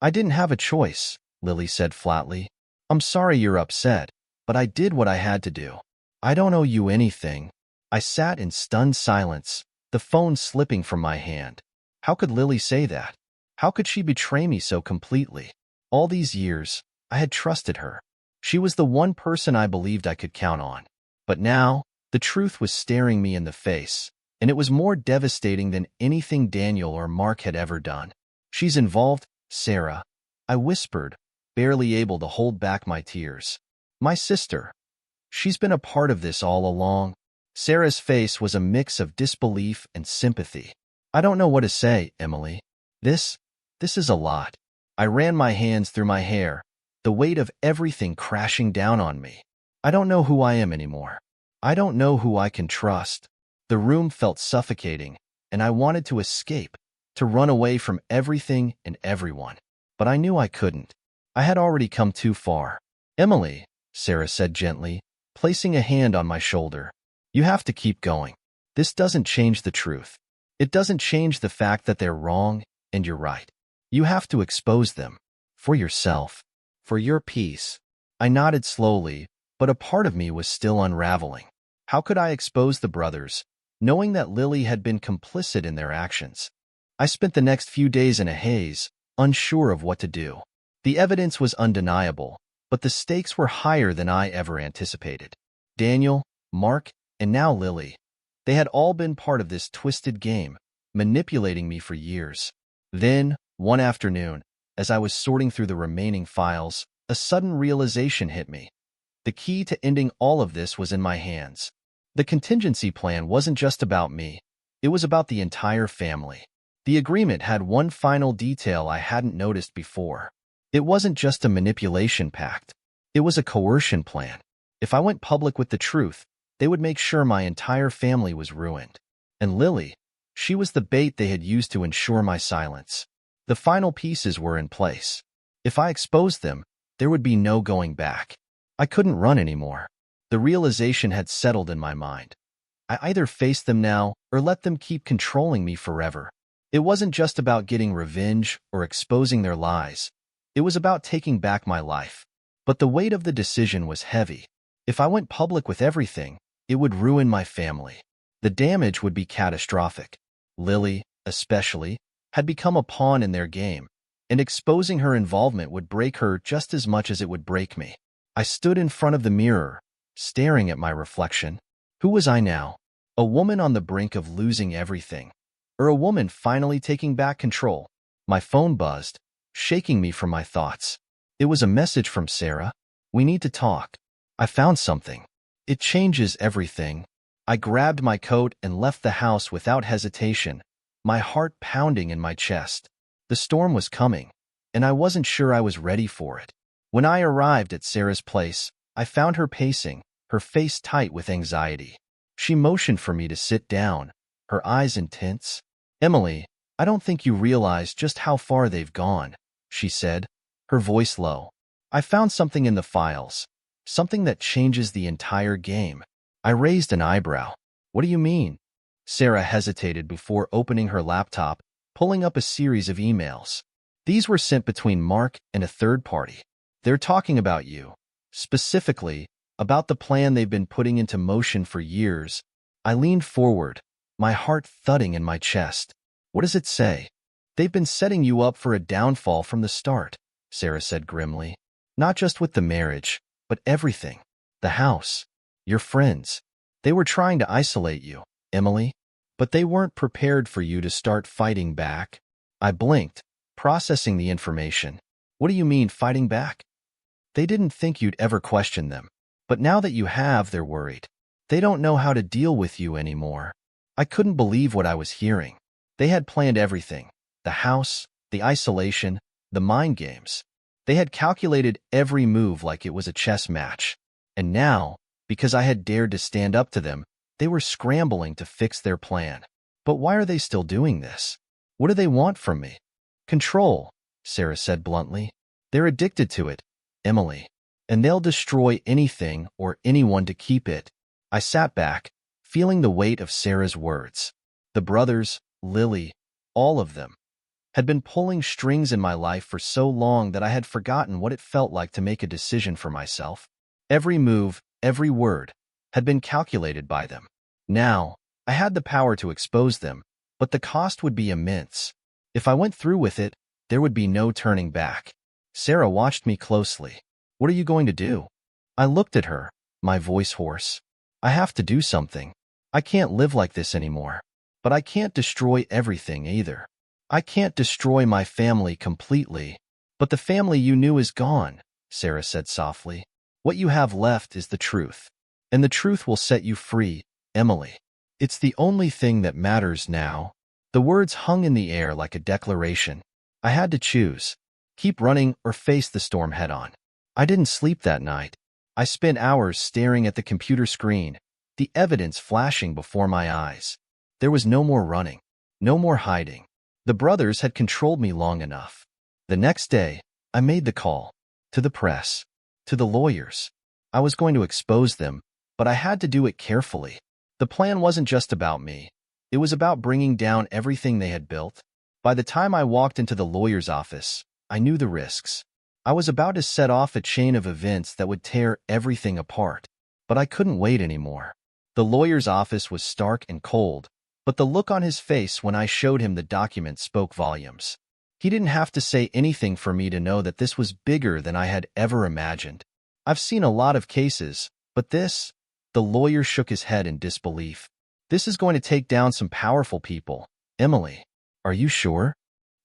I didn't have a choice, Lily said flatly. I'm sorry you're upset, but I did what I had to do. I don't owe you anything. I sat in stunned silence, the phone slipping from my hand. How could Lily say that? How could she betray me so completely? All these years, I had trusted her. She was the one person I believed I could count on. But now, the truth was staring me in the face, and it was more devastating than anything Daniel or Mark had ever done. She's involved, Sarah, I whispered, barely able to hold back my tears. My sister. She's been a part of this all along. Sarah's face was a mix of disbelief and sympathy. I don't know what to say, Emily. This is a lot. I ran my hands through my hair, the weight of everything crashing down on me. I don't know who I am anymore. I don't know who I can trust. The room felt suffocating, and I wanted to escape, to run away from everything and everyone. But I knew I couldn't. I had already come too far. Emily, Sarah said gently, placing a hand on my shoulder. You have to keep going. This doesn't change the truth. It doesn't change the fact that they're wrong and you're right. You have to expose them. For yourself. For your peace. I nodded slowly, but a part of me was still unraveling. How could I expose the brothers, knowing that Lily had been complicit in their actions? I spent the next few days in a haze, unsure of what to do. The evidence was undeniable, but the stakes were higher than I ever anticipated. Daniel, Mark, and now Lily. They had all been part of this twisted game, manipulating me for years. Then, one afternoon, as I was sorting through the remaining files, a sudden realization hit me. The key to ending all of this was in my hands. The contingency plan wasn't just about me. It was about the entire family. The agreement had one final detail I hadn't noticed before. It wasn't just a manipulation pact. It was a coercion plan. If I went public with the truth, they would make sure my entire family was ruined. And Lily, she was the bait they had used to ensure my silence. The final pieces were in place. If I exposed them, there would be no going back. I couldn't run anymore. The realization had settled in my mind. I either faced them now or let them keep controlling me forever. It wasn't just about getting revenge or exposing their lies. It was about taking back my life. But the weight of the decision was heavy. If I went public with everything, it would ruin my family. The damage would be catastrophic. Lily, especially, had become a pawn in their game, and exposing her involvement would break her just as much as it would break me. I stood in front of the mirror, staring at my reflection. Who was I now? A woman on the brink of losing everything, or a woman finally taking back control? My phone buzzed, shaking me from my thoughts. It was a message from Sarah. We need to talk. I found something. It changes everything. I grabbed my coat and left the house without hesitation, my heart pounding in my chest. The storm was coming, and I wasn't sure I was ready for it. When I arrived at Sarah's place, I found her pacing, her face tight with anxiety. She motioned for me to sit down, her eyes intense. Emily, I don't think you realize just how far they've gone, she said, her voice low. I found something in the files, something that changes the entire game. I raised an eyebrow. What do you mean? Sarah hesitated before opening her laptop, pulling up a series of emails. These were sent between Mark and a third party. They're talking about you, specifically about the plan they've been putting into motion for years I leaned forward, my heart thudding in my chest. What does it say? They've been setting you up for a downfall from the start, Sarah said grimly. Not just with the marriage, but everything. The house. Your friends. They were trying to isolate you, Emily. But they weren't prepared for you to start fighting back. I blinked, processing the information. What do you mean, fighting back? They didn't think you'd ever question them. But now that you have, they're worried. They don't know how to deal with you anymore. I couldn't believe what I was hearing. They had planned everything. The house, the isolation, the mind games. They had calculated every move like it was a chess match. And now, because I had dared to stand up to them, they were scrambling to fix their plan. But why are they still doing this? What do they want from me? Control, Sarah said bluntly. They're addicted to it, Emily. And they'll destroy anything or anyone to keep it. I sat back, feeling the weight of Sarah's words. The brothers, Lily, all of them, had been pulling strings in my life for so long that I had forgotten what it felt like to make a decision for myself. Every move, every word, had been calculated by them. Now, I had the power to expose them, but the cost would be immense. If I went through with it, there would be no turning back. Sarah watched me closely. What are you going to do? I looked at her, my voice hoarse. I have to do something. I can't live like this anymore. But I can't destroy everything either. I can't destroy my family completely. But the family you knew is gone, Sarah said softly. What you have left is the truth. And the truth will set you free, Emily. It's the only thing that matters now. The words hung in the air like a declaration. I had to choose. Keep running or face the storm head-on. I didn't sleep that night. I spent hours staring at the computer screen, the evidence flashing before my eyes. There was no more running, no more hiding. The brothers had controlled me long enough. The next day, I made the call. To the press. To the lawyers. I was going to expose them, but I had to do it carefully. The plan wasn't just about me. It was about bringing down everything they had built. By the time I walked into the lawyer's office, I knew the risks. I was about to set off a chain of events that would tear everything apart. But I couldn't wait anymore. The lawyer's office was stark and cold, but the look on his face when I showed him the document spoke volumes. He didn't have to say anything for me to know that this was bigger than I had ever imagined. I've seen a lot of cases, but this? The lawyer shook his head in disbelief. This is going to take down some powerful people. Emily, are you sure?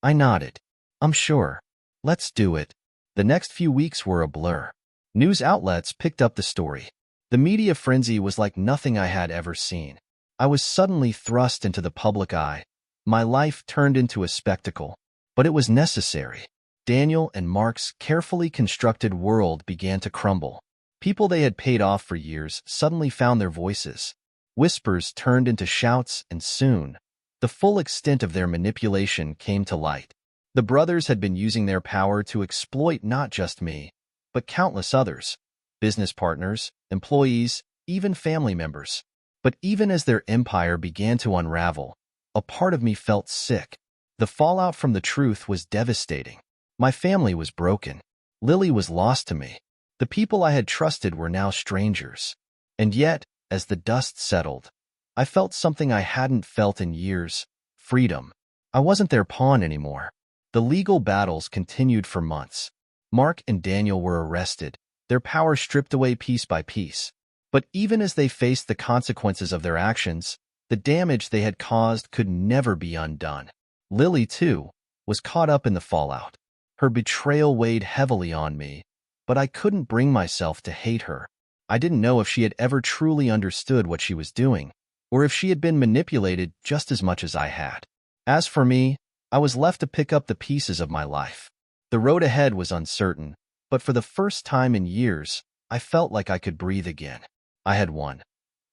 I nodded. I'm sure. Let's do it. The next few weeks were a blur. News outlets picked up the story. The media frenzy was like nothing I had ever seen. I was suddenly thrust into the public eye. My life turned into a spectacle. But it was necessary. Daniel and Mark's carefully constructed world began to crumble. People they had paid off for years suddenly found their voices. Whispers turned into shouts, and soon, the full extent of their manipulation came to light. The brothers had been using their power to exploit not just me, but countless others. Business partners, employees, even family members. But even as their empire began to unravel, a part of me felt sick. The fallout from the truth was devastating. My family was broken. Lily was lost to me. The people I had trusted were now strangers. And yet, as the dust settled, I felt something I hadn't felt in years: freedom. I wasn't their pawn anymore. The legal battles continued for months. Mark and Daniel were arrested, their power stripped away piece by piece. But even as they faced the consequences of their actions, the damage they had caused could never be undone. Lily, too, was caught up in the fallout. Her betrayal weighed heavily on me, but I couldn't bring myself to hate her. I didn't know if she had ever truly understood what she was doing, or if she had been manipulated just as much as I had. As for me, I was left to pick up the pieces of my life. The road ahead was uncertain, but for the first time in years, I felt like I could breathe again. I had won,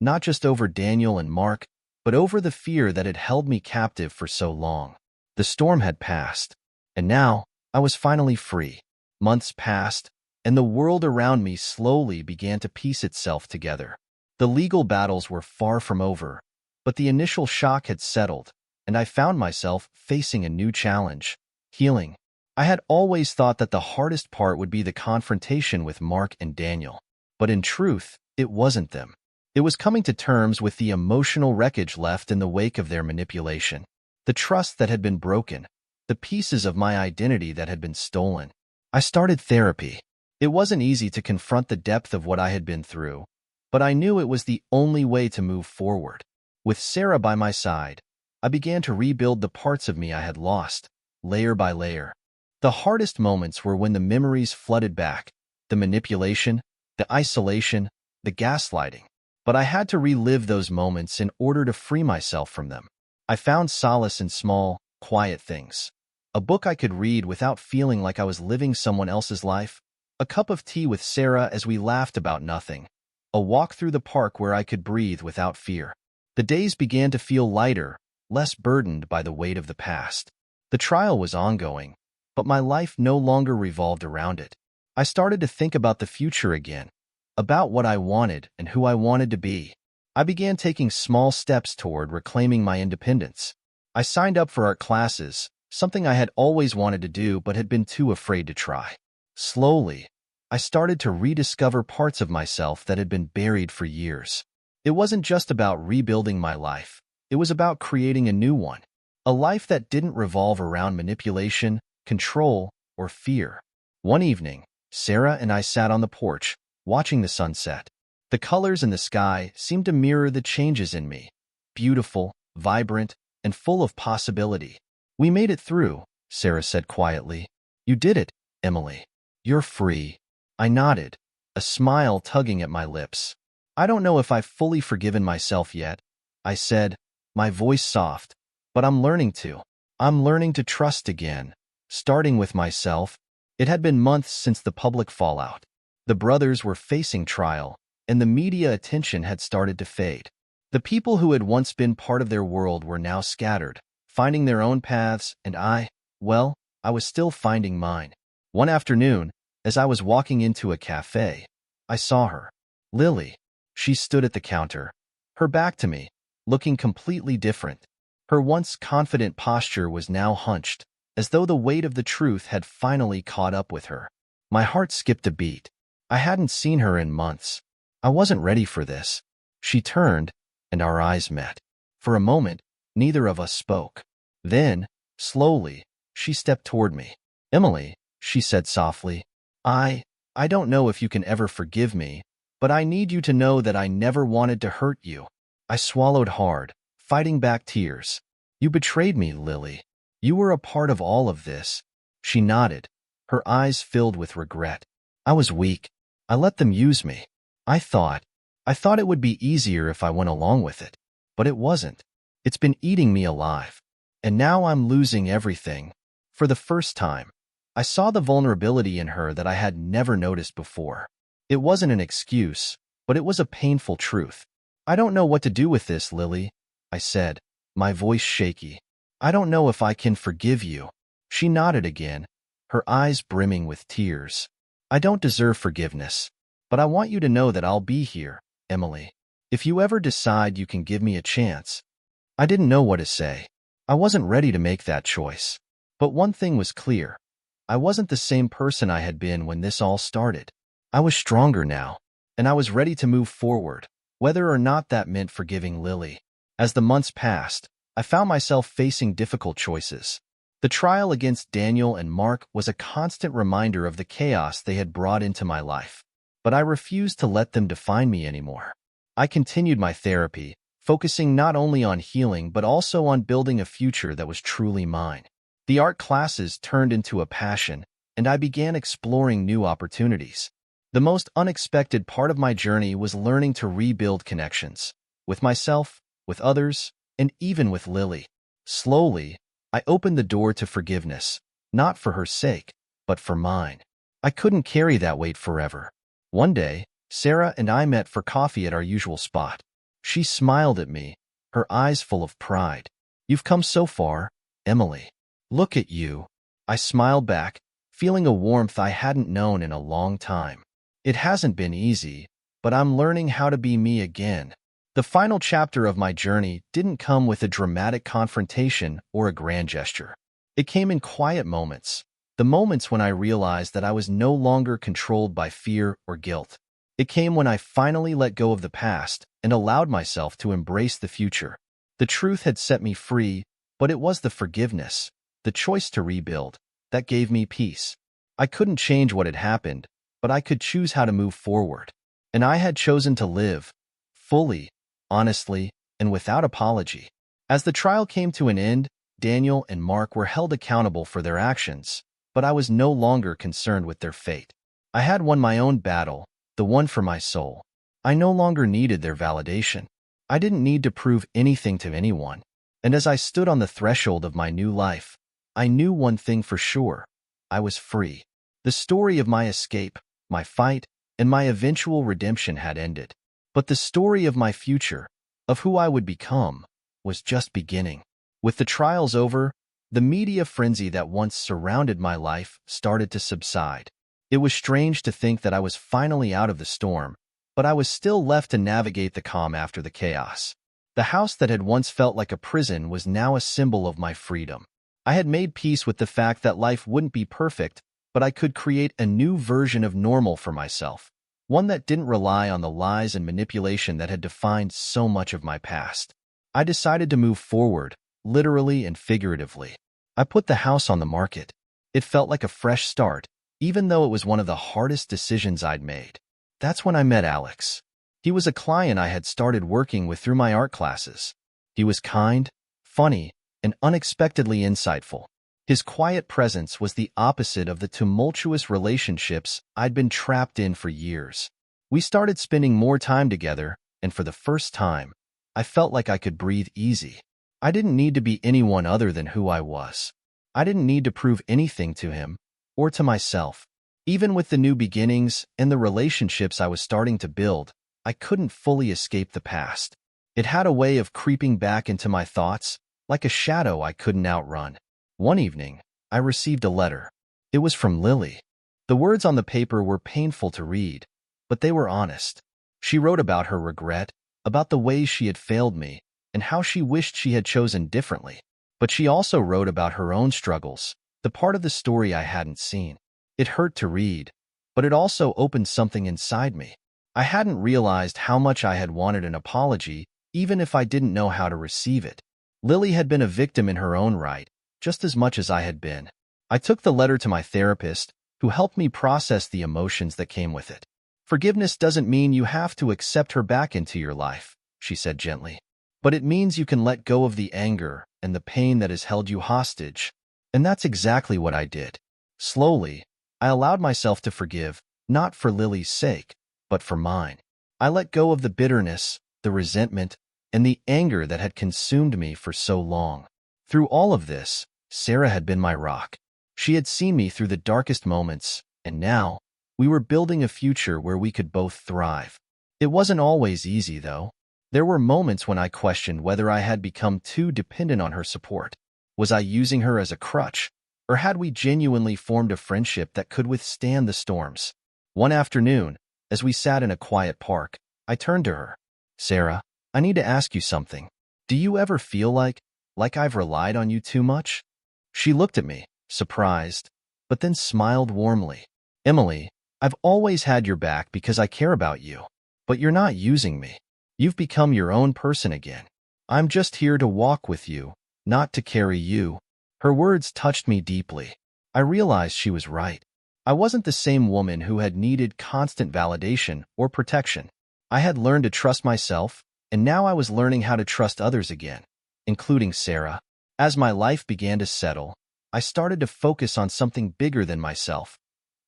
not just over Daniel and Mark, but over the fear that had held me captive for so long. The storm had passed, and now I was finally free. Months passed, and the world around me slowly began to piece itself together. The legal battles were far from over, but the initial shock had settled, and I found myself facing a new challenge: healing. I had always thought that the hardest part would be the confrontation with Mark and Daniel, but in truth, it wasn't them. It was coming to terms with the emotional wreckage left in the wake of their manipulation, the trust that had been broken, the pieces of my identity that had been stolen. I started therapy. It wasn't easy to confront the depth of what I had been through, but I knew it was the only way to move forward. With Sarah by my side, I began to rebuild the parts of me I had lost, layer by layer. The hardest moments were when the memories flooded back, the manipulation, the isolation, the gaslighting. But I had to relive those moments in order to free myself from them. I found solace in small, quiet things. A book I could read without feeling like I was living someone else's life, a cup of tea with Sarah as we laughed about nothing, a walk through the park where I could breathe without fear. The days began to feel lighter, less burdened by the weight of the past. The trial was ongoing, but my life no longer revolved around it. I started to think about the future again, about what I wanted and who I wanted to be. I began taking small steps toward reclaiming my independence. I signed up for art classes, something I had always wanted to do but had been too afraid to try. Slowly, I started to rediscover parts of myself that had been buried for years. It wasn't just about rebuilding my life. It was about creating a new one, a life that didn't revolve around manipulation, control, or fear. One evening, Sarah and I sat on the porch, watching the sunset. The colors in the sky seemed to mirror the changes in me, beautiful, vibrant, and full of possibility. "We made it through," Sarah said quietly. "You did it, Emily. You're free." I nodded, a smile tugging at my lips. "I don't know if I've fully forgiven myself yet," I said, my voice soft, "but I'm learning to. I'm learning to trust again, starting with myself." It had been months since the public fallout. The brothers were facing trial, and the media attention had started to fade. The people who had once been part of their world were now scattered, finding their own paths, and I was still finding mine. One afternoon, as I was walking into a cafe, I saw her. Lily. She stood at the counter, her back to me, looking completely different. Her once confident posture was now hunched, as though the weight of the truth had finally caught up with her. My heart skipped a beat. I hadn't seen her in months. I wasn't ready for this. She turned, and our eyes met. For a moment, neither of us spoke. Then, slowly, she stepped toward me. "Emily," she said softly, I don't know if you can ever forgive me, but I need you to know that I never wanted to hurt you." I swallowed hard, fighting back tears. "You betrayed me, Lily. You were a part of all of this." She nodded, her eyes filled with regret. "I was weak. I let them use me. I thought it would be easier if I went along with it. But it wasn't. It's been eating me alive. And now I'm losing everything." For the first time, I saw the vulnerability in her that I had never noticed before. It wasn't an excuse, but it was a painful truth. "I don't know what to do with this, Lily," I said, my voice shaky. "I don't know if I can forgive you." She nodded again, her eyes brimming with tears. "I don't deserve forgiveness, but I want you to know that I'll be here, Emily. If you ever decide you can give me a chance." I didn't know what to say. I wasn't ready to make that choice. But one thing was clear. I wasn't the same person I had been when this all started. I was stronger now, and I was ready to move forward, whether or not that meant forgiving Lily. As the months passed, I found myself facing difficult choices. The trial against Daniel and Mark was a constant reminder of the chaos they had brought into my life. But I refused to let them define me anymore. I continued my therapy, focusing not only on healing but also on building a future that was truly mine. The art classes turned into a passion, and I began exploring new opportunities. The most unexpected part of my journey was learning to rebuild connections, with myself, with others, and even with Lily. Slowly, I opened the door to forgiveness, not for her sake, but for mine. I couldn't carry that weight forever. One day, Sarah and I met for coffee at our usual spot. She smiled at me, her eyes full of pride. "You've come so far, Emily. Look at you." I smiled back, feeling a warmth I hadn't known in a long time. "It hasn't been easy, but I'm learning how to be me again." The final chapter of my journey didn't come with a dramatic confrontation or a grand gesture. It came in quiet moments, the moments when I realized that I was no longer controlled by fear or guilt. It came when I finally let go of the past and allowed myself to embrace the future. The truth had set me free, but it was the forgiveness, the choice to rebuild, that gave me peace. I couldn't change what had happened, but I could choose how to move forward. And I had chosen to live, fully, honestly, and without apology. As the trial came to an end, Daniel and Mark were held accountable for their actions, but I was no longer concerned with their fate. I had won my own battle, the one for my soul. I no longer needed their validation. I didn't need to prove anything to anyone. And as I stood on the threshold of my new life, I knew one thing for sure. I was free. The story of my escape, my fight, and my eventual redemption had ended. But the story of my future, of who I would become, was just beginning. With the trials over, the media frenzy that once surrounded my life started to subside. It was strange to think that I was finally out of the storm, but I was still left to navigate the calm after the chaos. The house that had once felt like a prison was now a symbol of my freedom. I had made peace with the fact that life wouldn't be perfect, but I could create a new version of normal for myself, one that didn't rely on the lies and manipulation that had defined so much of my past. I decided to move forward, literally and figuratively. I put the house on the market. It felt like a fresh start, even though it was one of the hardest decisions I'd made. That's when I met Alex. He was a client I had started working with through my art classes. He was kind, funny, and unexpectedly insightful. His quiet presence was the opposite of the tumultuous relationships I'd been trapped in for years. We started spending more time together, and for the first time, I felt like I could breathe easy. I didn't need to be anyone other than who I was. I didn't need to prove anything to him, or to myself. Even with the new beginnings and the relationships I was starting to build, I couldn't fully escape the past. It had a way of creeping back into my thoughts, like a shadow I couldn't outrun. One evening, I received a letter. It was from Lily. The words on the paper were painful to read, but they were honest. She wrote about her regret, about the ways she had failed me, and how she wished she had chosen differently. But she also wrote about her own struggles, the part of the story I hadn't seen. It hurt to read, but it also opened something inside me. I hadn't realized how much I had wanted an apology, even if I didn't know how to receive it. Lily had been a victim in her own right, just as much as I had been. I took the letter to my therapist, who helped me process the emotions that came with it. Forgiveness doesn't mean you have to accept her back into your life, she said gently. But it means you can let go of the anger and the pain that has held you hostage. And that's exactly what I did. Slowly, I allowed myself to forgive, not for Lily's sake, but for mine. I let go of the bitterness, the resentment, and the anger that had consumed me for so long. Through all of this, Sarah had been my rock. She had seen me through the darkest moments, and now, we were building a future where we could both thrive. It wasn't always easy, though. There were moments when I questioned whether I had become too dependent on her support. Was I using her as a crutch, or had we genuinely formed a friendship that could withstand the storms? One afternoon, as we sat in a quiet park, I turned to her. Sarah, I need to ask you something. Do you ever feel like I've relied on you too much? She looked at me, surprised, but then smiled warmly. Emily, I've always had your back because I care about you. But you're not using me. You've become your own person again. I'm just here to walk with you, not to carry you. Her words touched me deeply. I realized she was right. I wasn't the same woman who had needed constant validation or protection. I had learned to trust myself, and now I was learning how to trust others again, including Sarah. As my life began to settle, I started to focus on something bigger than myself,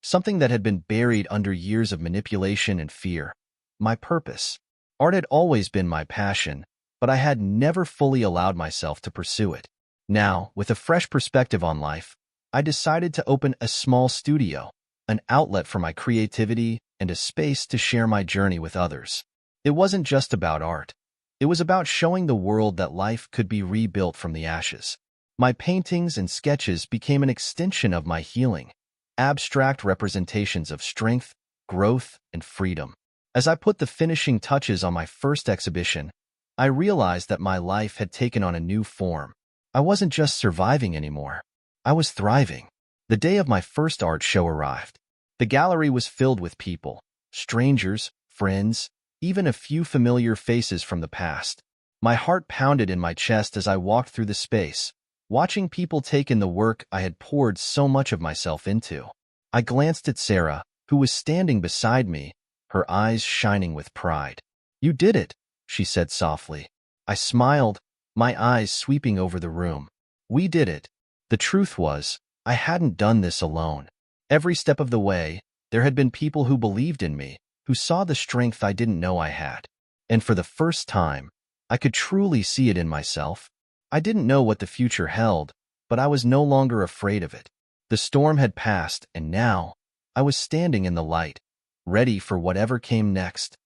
something that had been buried under years of manipulation and fear. My purpose. Art had always been my passion, but I had never fully allowed myself to pursue it. Now, with a fresh perspective on life, I decided to open a small studio, an outlet for my creativity and a space to share my journey with others. It wasn't just about art. It was about showing the world that life could be rebuilt from the ashes. My paintings and sketches became an extension of my healing, abstract representations of strength, growth, and freedom. As I put the finishing touches on my first exhibition, I realized that my life had taken on a new form. I wasn't just surviving anymore. I was thriving. The day of my first art show arrived. The gallery was filled with people, strangers, friends, even a few familiar faces from the past. My heart pounded in my chest as I walked through the space, watching people take in the work I had poured so much of myself into. I glanced at Sarah, who was standing beside me, her eyes shining with pride. "You did it," she said softly. I smiled, my eyes sweeping over the room. We did it. The truth was, I hadn't done this alone. Every step of the way, there had been people who believed in me, who saw the strength I didn't know I had. And for the first time, I could truly see it in myself. I didn't know what the future held, but I was no longer afraid of it. The storm had passed, and now I was standing in the light, ready for whatever came next.